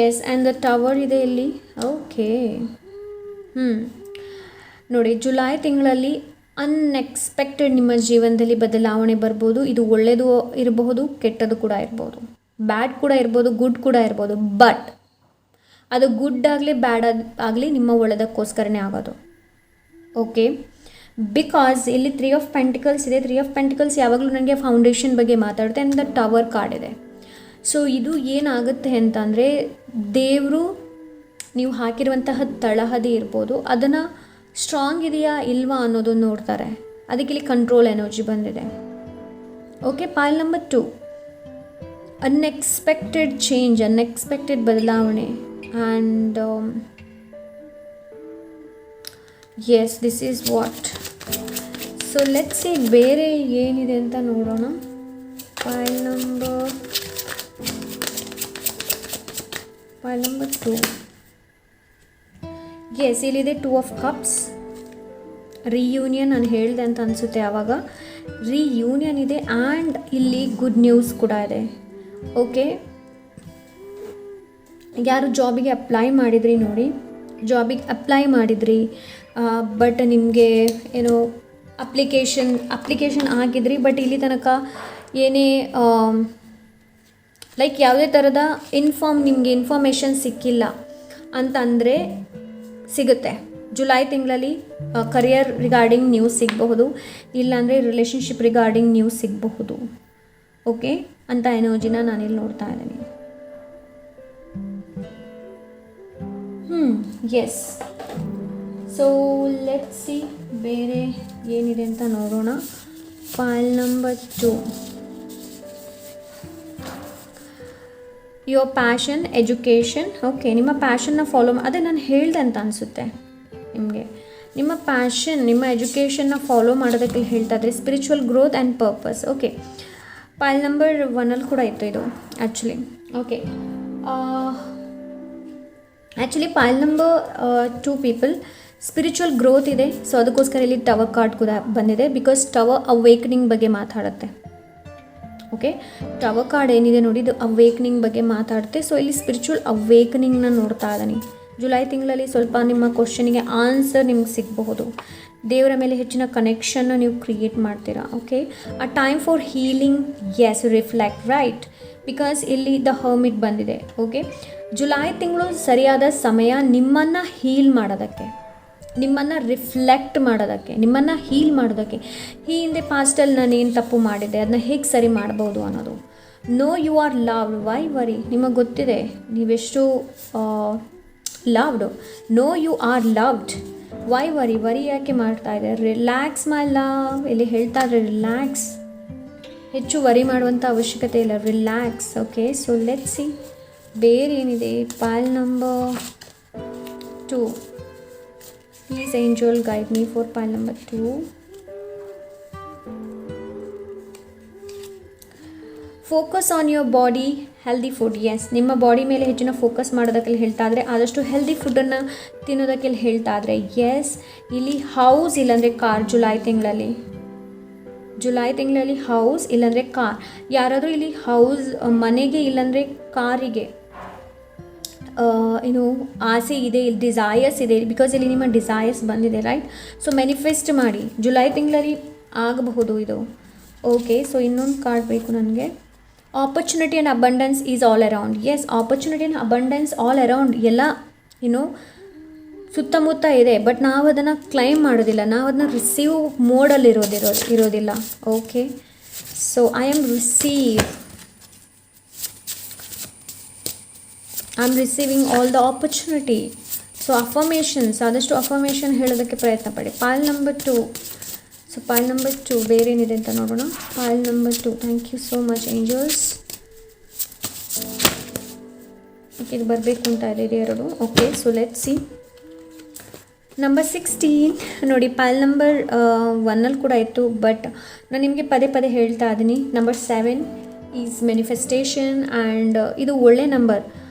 Yes, and the tower ಇದೆ ಇಲ್ಲಿ. ಓಕೆ, ನೋಡಿ ಜುಲೈ ತಿಂಗಳಲ್ಲಿ ಅನ್ಎಕ್ಸ್ಪೆಕ್ಟೆಡ್ ನಿಮ್ಮ ಜೀವನದಲ್ಲಿ ಬದಲಾವಣೆ ಬರ್ಬೋದು. ಇದು ಒಳ್ಳೆಯದು ಇರಬಹುದು, ಕೆಟ್ಟದ್ದು ಕೂಡ ಇರ್ಬೋದು, ಬ್ಯಾಡ್ ಕೂಡ ಇರ್ಬೋದು, ಗುಡ್ ಕೂಡ ಇರ್ಬೋದು. ಬಟ್ ಅದು ಗುಡ್ ಆಗಲಿ ಬ್ಯಾಡ್ ಆಗಲಿ ನಿಮ್ಮ ಒಳ್ಳೆಯದಕ್ಕೋಸ್ಕರನೇ ಆಗೋದು. ಓಕೆ, ಬಿಕಾಸ್ ಇಲ್ಲಿ 3 ಆಫ್ ಪೆಂಟಿಕಲ್ಸ್ ಇದೆ. 3 ಆಫ್ ಪೆಂಟಿಕಲ್ಸ್ ಯಾವಾಗಲೂ ನನಗೆ ಫೌಂಡೇಶನ್ ಬಗ್ಗೆ ಮಾತಾಡುತ್ತೆ. ಆ್ಯಂಡ್ ದ ಟವರ್ ಕಾರ್ಡ್ ಇದೆ. ಸೊ ಇದು ಏನಾಗುತ್ತೆ ಅಂತಂದರೆ, ದೇವರು ನೀವು ಹಾಕಿರುವಂತಹ ತಳಹದಿ ಇರ್ಬೋದು, ಅದನ್ನು ಸ್ಟ್ರಾಂಗ್ ಇದೆಯಾ ಇಲ್ವಾ ಅನ್ನೋದನ್ನು ನೋಡ್ತಾರೆ. ಅದಕ್ಕೆ ಇಲ್ಲಿ ಕಂಟ್ರೋಲ್ ಎನರ್ಜಿ ಬಂದಿದೆ. Okay, pile number 2, unexpected change, unexpected ಬದಲಾವಣೆ. And yes, this is what. So let's see ಬೇರೆ ಏನಿದೆ ಅಂತ ನೋಡೋಣ. Pile number 2. ಎಸ್, ಇಲ್ಲಿದೆ 2 ಆಫ್ ಕಪ್ಸ್. ರಿಯೂನಿಯನ್ ನಾನು ಹೇಳಿದೆ ಅಂತ ಅನಿಸುತ್ತೆ ಆವಾಗ. ರಿಯೂನಿಯನ್ ಇದೆ ಆ್ಯಂಡ್ ಇಲ್ಲಿ ಗುಡ್ ನ್ಯೂಸ್ ಕೂಡ ಇದೆ. ಓಕೆ, ಯಾರು ಜಾಬಿಗೆ ಅಪ್ಲೈ ಮಾಡಿದ್ರಿ ನೋಡಿ, ಜಾಬಿಗೆ ಅಪ್ಲೈ ಮಾಡಿದ್ರಿ ಬಟ್ ನಿಮಗೆ ಏನೋ ಅಪ್ಲಿಕೇಶನ್ ಆಗಿದ್ರಿ, ಬಟ್ ಇಲ್ಲಿ ತನಕ ಏನೇ ಲೈಕ್ ಯಾವುದೇ ಥರದ ನಿಮಗೆ ಇನ್ಫಾರ್ಮೇಷನ್ ಸಿಕ್ಕಿಲ್ಲ ಅಂತಂದರೆ ಸಿಗುತ್ತೆ. ಜುಲೈ ತಿಂಗಳಲ್ಲಿ ಕರಿಯರ್ ರಿಗಾರ್ಡಿಂಗ್ ನ್ಯೂಸ್ ಸಿಗಬಹುದು, ಇಲ್ಲಾಂದರೆ ರಿಲೇಷನ್ಶಿಪ್ ರಿಗಾರ್ಡಿಂಗ್ ನ್ಯೂಸ್ ಸಿಗಬಹುದು. ಓಕೆ, ಅಂತ ಎನರ್ಜಿನ ನಾನಿಲ್ಲಿ ನೋಡ್ತಾ ಇದ್ದೀನಿ. ಎಸ್, ಸೊ ಲೆಟ್ಸ್ ಸಿ ಬೇರೆ ಏನಿದೆ ಅಂತ ನೋಡೋಣ. Pile number 2, your passion, education. Okay, ನಿಮ್ಮ ಪ್ಯಾಷನ್ನ ಫಾಲೋ ಅದೇ ನಾನು ಹೇಳಿದೆ ಅಂತ ಅನಿಸುತ್ತೆ ನಿಮಗೆ. ನಿಮ್ಮ ಪ್ಯಾಷನ್, ನಿಮ್ಮ ಎಜುಕೇಷನ್ನ ಫಾಲೋ ಮಾಡೋದಕ್ಕೆ ಹೇಳ್ತಾ ಇದ್ರೆ spiritual growth and purpose. Okay, pile number 1 ಕೂಡ ಇತ್ತು ಇದು actually. Okay, actually ಪೈಲ್ number 2 people spiritual growth ಇದೆ. ಸೊ ಅದಕ್ಕೋಸ್ಕರ ಇಲ್ಲಿ ಟವರ್ ಕಾರ್ಡ್ ಕೂಡ ಬಂದಿದೆ, ಬಿಕಾಸ್ ಟವರ್ ಅವೇಕ್ನಿಂಗ್ ಬಗ್ಗೆ ಮಾತಾಡುತ್ತೆ. ಓಕೆ, ಟವರ್ ಕಾರ್ಡ್ ಏನಿದೆ ನೋಡಿ, ಇದು ಅವೇಕ್ನಿಂಗ್ ಬಗ್ಗೆ ಮಾತಾಡುತ್ತೆ. ಸೊ ಇಲ್ಲಿ ಸ್ಪಿರಿಚುವಲ್ ಅವೇಕ್ನಿಂಗ್ನ ನೋಡ್ತಾ ಇದ್ದೀನಿ. ಜುಲೈ ತಿಂಗಳಲ್ಲಿ ಸ್ವಲ್ಪ ನಿಮ್ಮ ಕ್ವಶನಿಗೆ ಆನ್ಸರ್ ನಿಮ್ಗೆ ಸಿಗಬಹುದು. ದೇವರ ಮೇಲೆ ಹೆಚ್ಚಿನ ಕನೆಕ್ಷನ್ನ ನೀವು ಕ್ರಿಯೇಟ್ ಮಾಡ್ತೀರಾ. Okay, a time for healing, yes, reflect, right, because ಇಲ್ಲಿ ದ ಹರ್ಮಿಟ್ ಬಂದಿದೆ. ಓಕೆ, ಜುಲೈ ತಿಂಗಳು ಸರಿಯಾದ ಸಮಯ ನಿಮ್ಮನ್ನು ಹೀಲ್ ಮಾಡೋದಕ್ಕೆ, ನಿಮ್ಮನ್ನು ರಿಫ್ಲೆಕ್ಟ್ ಮಾಡೋದಕ್ಕೆ, ನಿಮ್ಮನ್ನು ಹೀಲ್ ಮಾಡೋದಕ್ಕೆ. ಈ ಹಿಂದೆ ಪಾಸ್ಟಲ್ಲಿ ನಾನು ಏನು ತಪ್ಪು ಮಾಡಿದ್ದೆ, ಅದನ್ನ ಹೇಗೆ ಸರಿ ಮಾಡ್ಬೋದು ಅನ್ನೋದು. Know you are loved, why worry, ನಿಮಗೆ ಗೊತ್ತಿದೆ ನೀವೆಷ್ಟು loved. Know you are loved, why worry ಯಾಕೆ ಮಾಡ್ತಾ ಇದೆ. ರಿಲ್ಯಾಕ್ಸ್ ಮೈ ಲವ್, ಇಲ್ಲಿ ಹೇಳ್ತಾ ಇದ್ರೆ ರಿಲ್ಯಾಕ್ಸ್, ಹೆಚ್ಚು ವರಿ ಮಾಡುವಂಥ ಅವಶ್ಯಕತೆ ಇಲ್ಲ, relax. Okay, so let's see ಬೇರೆ ಏನಿದೆ. Pile number 2, please angel guide me for pile number 2. Focus on your body, healthy food. Yes, ನಿಮ್ಮ ಬಾಡಿ ಮೇಲೆ ಹೆಚ್ಚಿನ ಫೋಕಸ್ ಮಾಡೋದಕ್ಕೆ ಹೇಳ್ತಾ ಇದ್ರೆ ಆದಷ್ಟು ಹೆಲ್ದಿ ಫುಡ್ಡನ್ನು ತಿನ್ನೋದಕ್ಕೆ ಹೇಳ್ತಾ ಇದ್ರೆ. ಎಸ್, ಇಲ್ಲಿ ಹೌಸ್ ಇಲ್ಲಾಂದರೆ ಕಾರ್. ಜುಲೈ ತಿಂಗಳಲ್ಲಿ ಹೌಸ್ ಇಲ್ಲಾಂದರೆ ಕಾರ್. ಯಾರಾದರೂ ಇಲ್ಲಿ ಹೌಸ್ ಮನೆಗೆ ಇಲ್ಲಾಂದರೆ ಕಾರಿಗೆ ಏನು ಆಸೆ ಇದೆ, ಇಲ್ಲಿ ಡಿಸೈರ್ಸ್ ಇದೆ, ಬಿಕಾಸ್ ಇಲ್ಲಿ ನಿಮ್ಮ ಡಿಸೈರ್ಸ್ ಬಂದಿದೆ, ರೈಟ್. ಸೊ ಮ್ಯಾನಿಫೆಸ್ಟ್ ಮಾಡಿ, ಜುಲೈ ತಿಂಗಳಲ್ಲಿ ಆಗಬಹುದು ಇದು. ಓಕೆ, ಸೊ ಇನ್ನೊಂದು ಕಾರ್ಡ್ ಬೇಕು ನನಗೆ. Opportunity and abundance is all around. Yes, opportunity and abundance all around, ಎಲ್ಲ ಸುತ್ತಮುತ್ತ ಇದೆ, ಬಟ್ ನಾವು ಅದನ್ನು ಕ್ಲೈಮ್ ಮಾಡೋದಿಲ್ಲ, ನಾವು ಅದನ್ನು ರಿಸೀವ್ ಮೋಡಲ್ಲಿ ಇರೋದಿಲ್ಲ. Okay, so I am receiving all the opportunity. So affirmations, ಆದಷ್ಟು ಅಫರ್ಮೇಷನ್ ಹೇಳೋದಕ್ಕೆ ಪ್ರಯತ್ನ ಪಡಿ. Pile number 2. So pile number 2 ಬೇರೆ ಏನಿದೆ ಅಂತ ನೋಡೋಣ. Pile number 2. Thank you so much angels. Okay, ಇದು ಬರಬೇಕು ಅಂತ ಇದೆ ಎರಡು. Okay, so let's see. Number 16 ನೋಡಿ, ಪೈಲ್ ನಂಬರ್ 1 ಕೂಡ ಇತ್ತು, ಬಟ್ ನಾನು ನಿಮಗೆ ಪದೇ ಪದೇ ಹೇಳ್ತಾ ಇದ್ದೀನಿ. ನಂಬರ್ 7 ಈಸ್ ಮ್ಯಾನಿಫೆಸ್ಟೇಷನ್ ಆ್ಯಂಡ್ ಇದು ಒಳ್ಳೆ number,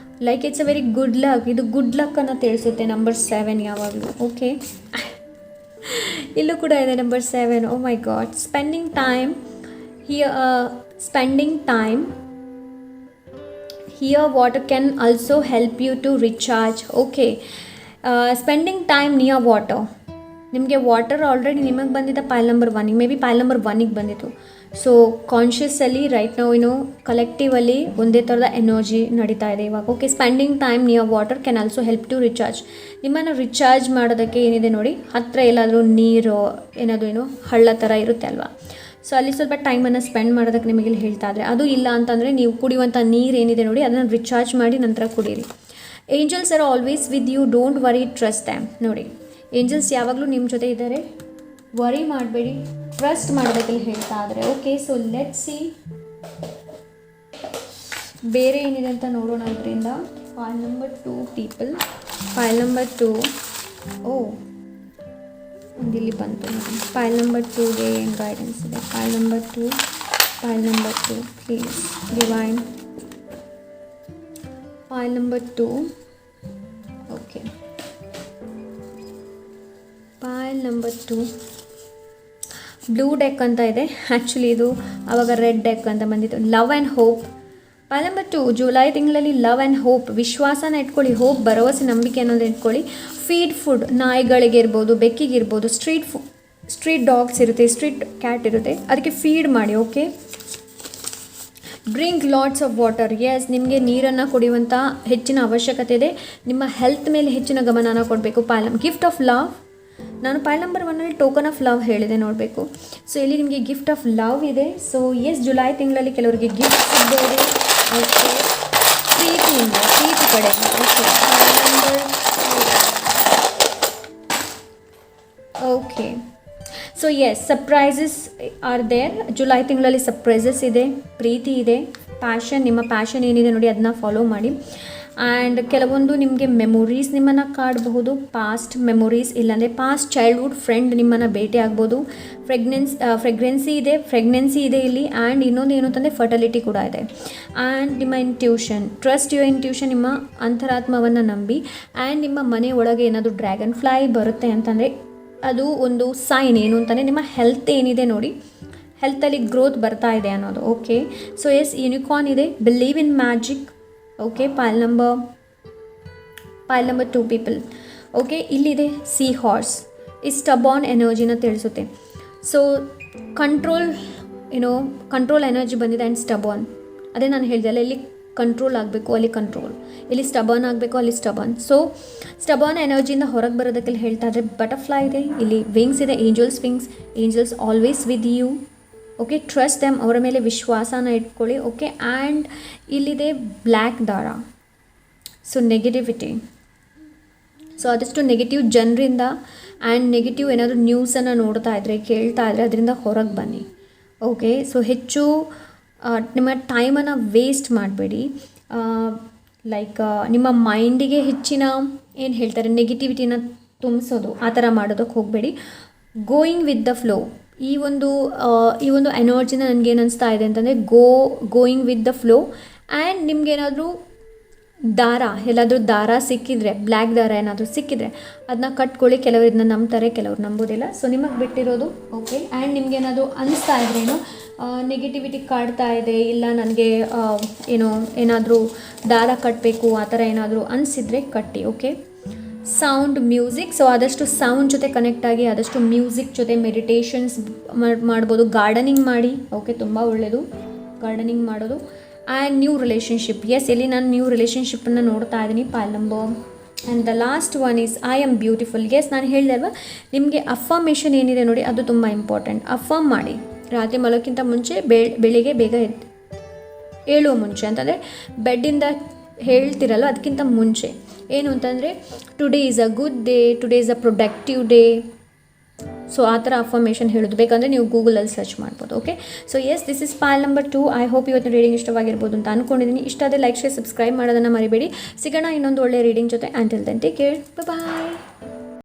like it's a very good luck. ಇದು ಗುಡ್ ಲಕ್ಕನ್ನು ತಿಳಿಸುತ್ತೆ ನಂಬರ್ 7 ಯಾವಾಗಲೂ. ಓಕೆ, ಇಲ್ಲೂ ಕೂಡ ಇದೆ number 7. Oh my God. Spending time here water can also help you to recharge. Okay, spending time near water. ನಿಮಗೆ ವಾಟರ್ ಆಲ್ರೆಡಿ ನಿಮಗೆ ಬಂದಿದ್ದ ಪೈಲ್ ನಂಬರ್ 1ಗೆ, ಮೇ ಬಿ ಪೈಲ್ ನಂಬರ್ 1ಗೆ ಬಂದಿತ್ತು. ಸೊ ಕಾನ್ಷಿಯಸ್ಸಲ್ಲಿ ರೈಟ್ ನಾವು ಕಲೆಕ್ಟಿವಲ್ಲಿ ಒಂದೇ ಥರದ ಎನರ್ಜಿ ನಡೀತಾ ಇದೆ ಇವಾಗ. Okay, spending time near water can also help to recharge. ನಿಮ್ಮನ್ನು ರಿಚಾರ್ಜ್ ಮಾಡೋದಕ್ಕೆ ಏನಿದೆ ನೋಡಿ, ಹತ್ತಿರ ಎಲ್ಲಾದರೂ ನೀರು ಏನಾದರೂ ಹಳ್ಳ ಥರ ಇರುತ್ತೆ ಅಲ್ವಾ, ಸೊ ಅಲ್ಲಿ ಸ್ವಲ್ಪ ಟೈಮನ್ನು ಸ್ಪೆಂಡ್ ಮಾಡೋದಕ್ಕೆ ನಿಮಗೆ ಇಲ್ಲಿ ಹೇಳ್ತಾ ಇದ್ದಾರೆ. ಅದು ಇಲ್ಲ ಅಂತಂದರೆ ನೀವು ಕುಡಿಯುವಂಥ ನೀರು ಏನಿದೆ ನೋಡಿ, ಅದನ್ನು ರಿಚಾರ್ಜ್ ಮಾಡಿ ನಂತರ ಕುಡೀರಿ. Angels are always with you, don't worry, trust them. ನೋಡಿ, ಏಂಜಲ್ಸ್ ಯಾವಾಗಲೂ ನಿಮ್ಮ ಜೊತೆ ಇದ್ದಾರೆ, ವರಿ ಮಾಡಬೇಡಿ, ಟ್ರಸ್ಟ್ ಮಾಡೋದಕ್ಕೆ ಹೇಳ್ತಾ ಇದ್ದಾರೆ. ಓಕೆ, ಸೊ ಲೆಟ್ಸ್ ಸಿ ಬೇರೆ ಏನಿದೆ ಅಂತ ನೋಡೋಣ. ಇದರಿಂದ file number 2 people, file number 2. ಒಂದಿಲ್ಲಿ ಬಂತು. ಫೈಲ್ ನಂಬರ್ 2ಗೆ ಏನು ಗೈಡೆನ್ಸ್ ಇದೆ? File number 2 please divine. File number 2. Okay, file number 2 blue deck ಅಂತ ಇದೆ. ಆ್ಯಕ್ಚುಲಿ ಇದು ಆವಾಗ ರೆಡ್ ಡೆಕ್ ಅಂತ ಬಂದಿತ್ತು. Love and hope. ಪೈಲ್ number 2 July ತಿಂಗಳಲ್ಲಿ ಲವ್ ಆ್ಯಂಡ್ ಹೋಪ್, ವಿಶ್ವಾಸನ ಇಟ್ಕೊಳ್ಳಿ, ಹೋಪ್, ಭರವಸೆ, ನಂಬಿಕೆ ಅನ್ನೋದು ಇಟ್ಕೊಳ್ಳಿ. ಫೀಡ್ ಫುಡ್, ನಾಯಿಗಳಿಗೆ ಇರ್ಬೋದು, ಬೆಕ್ಕಿಗಿರ್ಬೋದು, ಸ್ಟ್ರೀಟ್ ಡಾಗ್ಸ್ ಇರುತ್ತೆ, ಸ್ಟ್ರೀಟ್ ಕ್ಯಾಟ್ ಇರುತ್ತೆ, ಅದಕ್ಕೆ ಫೀಡ್ ಮಾಡಿ. Okay, drink lots of water. Yes, ನಿಮಗೆ ನೀರನ್ನು ಕುಡಿಯುವಂಥ ಹೆಚ್ಚಿನ ಅವಶ್ಯಕತೆ ಇದೆ. ನಿಮ್ಮ ಹೆಲ್ತ್ ಮೇಲೆ ಹೆಚ್ಚಿನ ಗಮನನ ಕೊಡಬೇಕು. Gift of love. ನಾನು ಪೈಲ್ ನಂಬರ್ 1ನಲ್ಲಿ ಟೋಕನ್ ಆಫ್ ಲವ್ ಹೇಳಿದೆ, ನೋಡಬೇಕು. ಸೊ ಇಲ್ಲಿ ನಿಮಗೆ ಗಿಫ್ಟ್ ಆಫ್ ಲವ್ ಇದೆ. ಸೊ ಎಸ್, ಜುಲೈ ತಿಂಗಳಲ್ಲಿ ಕೆಲವರಿಗೆ ಗಿಫ್ಟ್ ಸಿಗ್ಬೋದು. ಓಕೆ, ಪ್ರೀತಿ ಕಡೆ. Okay, so yes, surprises are there. July ತಿಂಗಳಲ್ಲಿ ಸರ್ಪ್ರೈಸಸ್ ಇದೆ, ಪ್ರೀತಿ ಇದೆ, ಪ್ಯಾಷನ್, ನಿಮ್ಮ ಪ್ಯಾಷನ್ ಏನಿದೆ ನೋಡಿ ಅದನ್ನ ಫಾಲೋ ಮಾಡಿ. ಆ್ಯಂಡ್ ಕೆಲವೊಂದು ನಿಮಗೆ ಮೆಮೊರೀಸ್ ನಿಮ್ಮನ್ನು ಕಾಡಬಹುದು, ಪಾಸ್ಟ್ ಮೆಮೊರೀಸ್, ಇಲ್ಲಾಂದರೆ ಪಾಸ್ಟ್ ಚೈಲ್ಡ್ಹುಡ್ ಫ್ರೆಂಡ್ ನಿಮ್ಮನ್ನು ಭೇಟಿ ಆಗ್ಬೋದು. ಪ್ರೆಗ್ನೆನ್ಸಿ ಇದೆ ಇಲ್ಲಿ. ಆ್ಯಂಡ್ ಇನ್ನೊಂದು ಏನು ಅಂತಂದರೆ ಫರ್ಟಿಲಿಟಿ ಕೂಡ ಇದೆ. ಆ್ಯಂಡ್ ನಿಮ್ಮ ಇಂಟ್ಯೂಷನ್, ಟ್ರಸ್ಟ್ ಯುವರ್ ಇಂಟ್ಯೂಷನ್, ನಿಮ್ಮ ಅಂತರಾತ್ಮವನ್ನು ನಂಬಿ. ಆ್ಯಂಡ್ ನಿಮ್ಮ ಮನೆ ಒಳಗೆ ಏನಾದರೂ ಡ್ರ್ಯಾಗನ್ ಫ್ಲೈ ಬರುತ್ತೆ ಅಂತಂದರೆ ಅದು ಒಂದು ಸೈನ್. ಏನು ಅಂತಂದರೆ ನಿಮ್ಮ ಹೆಲ್ತ್ ಏನಿದೆ ನೋಡಿ, ಹೆಲ್ತಲ್ಲಿ ಗ್ರೋತ್ ಬರ್ತಾ ಇದೆ ಅನ್ನೋದು. ಓಕೆ, ಸೊ ಎಸ್, ಯೂನಿಕಾರ್ನ್ ಇದೆ, believe in magic. Okay, pile number 2 people. Okay, ಇಲ್ಲಿದೆ ಸಿ ಹಾರ್ಸ್. ಈ ಸ್ಟಬಾರ್ನ್ ಎನರ್ಜಿನ ತಿಳಿಸುತ್ತೆ. ಸೊ ಕಂಟ್ರೋಲ್ ಎನರ್ಜಿ ಬಂದಿದೆ. ಆ್ಯಂಡ್ ಸ್ಟಬಾರ್ನ್, ಅದೇ ನಾನು ಹೇಳಿದೆ ಅಲ್ಲ, ಇಲ್ಲಿ ಕಂಟ್ರೋಲ್ ಆಗಬೇಕು, ಅಲ್ಲಿ ಕಂಟ್ರೋಲ್, ಇಲ್ಲಿ ಸ್ಟಬಾರ್ನ್ ಆಗಬೇಕು, ಅಲ್ಲಿ ಸ್ಟಬಾರ್ನ್. ಸೊ ಸ್ಟಬಾರ್ನ್ ಎನರ್ಜಿಯಿಂದ ಹೊರಗೆ ಬರೋದಕ್ಕೆ ಹೇಳ್ತಾ ಇದ್ರೆ ಬಟರ್ಫ್ಲೈ ಇದೆ, ಇಲ್ಲಿ ವಿಂಗ್ಸ್ ಇದೆ, angels wings. Angels always with you. Okay, trust them, ಅವರ ಮೇಲೆ ವಿಶ್ವಾಸನ ಇಟ್ಕೊಳ್ಳಿ. ಓಕೆ, ಆ್ಯಂಡ್ ಇಲ್ಲಿದೆ ಬ್ಲ್ಯಾಕ್ ದಾರ. ಸೊ ನೆಗೆಟಿವಿಟಿ, ಸೊ ಆದಷ್ಟು ನೆಗೆಟಿವ್ ಜನರಿಂದ ಆ್ಯಂಡ್ ನೆಗೆಟಿವ್ ಏನಾದರೂ ನ್ಯೂಸನ್ನು ನೋಡ್ತಾ ಇದ್ದರೆ, ಕೇಳ್ತಾ ಇದ್ದರೆ ಅದರಿಂದ ಹೊರಗೆ ಬನ್ನಿ. ಓಕೆ, ಸೊ ಹೆಚ್ಚು ನಿಮ್ಮ ಟೈಮನ್ನು ವೇಸ್ಟ್ ಮಾಡಬೇಡಿ. ಲೈಕ್ ನಿಮ್ಮ ಮೈಂಡಿಗೆ ಹೆಚ್ಚಿನ ಏನು ಹೇಳ್ತಾರೆ ನೆಗೆಟಿವಿಟಿನ ತುಂಬಿಸೋದು, ಆ ಥರ ಮಾಡೋದಕ್ಕೆ ಹೋಗಬೇಡಿ. ಗೋಯಿಂಗ್ ವಿತ್ ದ ಫ್ಲೋ, ಈ ಒಂದು ಎನರ್ಜಿನ ನನಗೇನು ಅನಿಸ್ತಾ ಇದೆ ಅಂತಂದರೆ going with the flow. And ನಿಮಗೇನಾದರೂ ಎಲ್ಲಾದರೂ ದಾರ ಸಿಕ್ಕಿದರೆ, ಬ್ಲ್ಯಾಕ್ ದಾರ ಏನಾದರೂ ಸಿಕ್ಕಿದರೆ ಅದನ್ನ ಕಟ್ಕೊಳ್ಳಿ. ಕೆಲವರು ಇದನ್ನ ನಂಬ್ತಾರೆ, ಕೆಲವರು ನಂಬೋದಿಲ್ಲ. ಸೊ ನಿಮಗೆ ಬಿಟ್ಟಿರೋದು. ಓಕೆ. ಆ್ಯಂಡ್ ನಿಮಗೇನಾದರೂ ಅನಿಸ್ತಾ ಇದ್ರೇನು ನೆಗೆಟಿವಿಟಿ ಕಾಡ್ತಾ ಇದೆ, ಇಲ್ಲ ನನಗೆ ಏನಾದರೂ ದಾರ ಕಟ್ಟಬೇಕು ಆ ಥರ ಏನಾದರೂ ಅನಿಸಿದರೆ ಕಟ್ಟಿ. ಓಕೆ. Sound, music. ಸೊ ಆದಷ್ಟು ಸೌಂಡ್ ಜೊತೆ ಕನೆಕ್ಟ್ ಆಗಿ, ಆದಷ್ಟು ಮ್ಯೂಸಿಕ್ ಜೊತೆ ಮೆಡಿಟೇಷನ್ಸ್ ಮಾಡ್ಬೋದು. ಗಾರ್ಡನಿಂಗ್ ಮಾಡಿ. ಓಕೆ, ತುಂಬ ಒಳ್ಳೆಯದು ಗಾರ್ಡನಿಂಗ್ ಮಾಡೋದು. And new relationship. ಇಲ್ಲಿ ನಾನು ನ್ಯೂ ರಿಲೇಷನ್ಶಿಪ್ಪನ್ನು ನೋಡ್ತಾ ಇದ್ದೀನಿ, ಪೈಲ್ number. And the last one is I am beautiful. ನಾನು ಹೇಳಿದೆ ಅಲ್ವಾ, ನಿಮಗೆ ಅಫರ್ಮೇಷನ್ ಏನಿದೆ ನೋಡಿ, ಅದು ತುಂಬ ಇಂಪಾರ್ಟೆಂಟ್. ಅಫರ್ಮ್ ಮಾಡಿ ರಾತ್ರಿ ಮಲೋಕ್ಕಿಂತ ಮುಂಚೆ, ಬೆಳಿಗ್ಗೆ ಬೇಗ ಏಳುವ ಮುಂಚೆ, ಅಂತಂದರೆ ಬೆಡ್ಡಿಂದ ಹೇಳ್ತಿರಲ್ಲ ಅದಕ್ಕಿಂತ ಮುಂಚೆ. ಏನು ಅಂತಂದರೆ today is a good day, today is a productive day. So ಆ ಥರ ಅಫರ್ಮೇಷನ್ ಹೇಳೋದು ಬೇಕಂದರೆ ನೀವು ಗೂಗಲಲ್ಲಿ ಸರ್ಚ್ ಮಾಡ್ಬೋದು. Okay. So this is ಪೈಲ್ number 2. I hope ಇವತ್ತು ರೀಡಿಂಗ್ ಇಷ್ಟವಾಗಿರ್ಬೋದು ಅಂತ ಅಂದ್ಕೊಂಡಿದ್ದೀನಿ. ಇಷ್ಟ ಆದರೆ ಲೈಕ್, ಶೇರ್, ಸಬ್ಸ್ಕ್ರೈಬ್ ಮಾಡೋದನ್ನು ಮರಿಬೇಡಿ. ಸಿಗೋಣ ಇನ್ನೊಂದು ಒಳ್ಳೆಯ ರೀಡಿಂಗ್ ಜೊತೆ. Until then take care. ಬಾಯ್.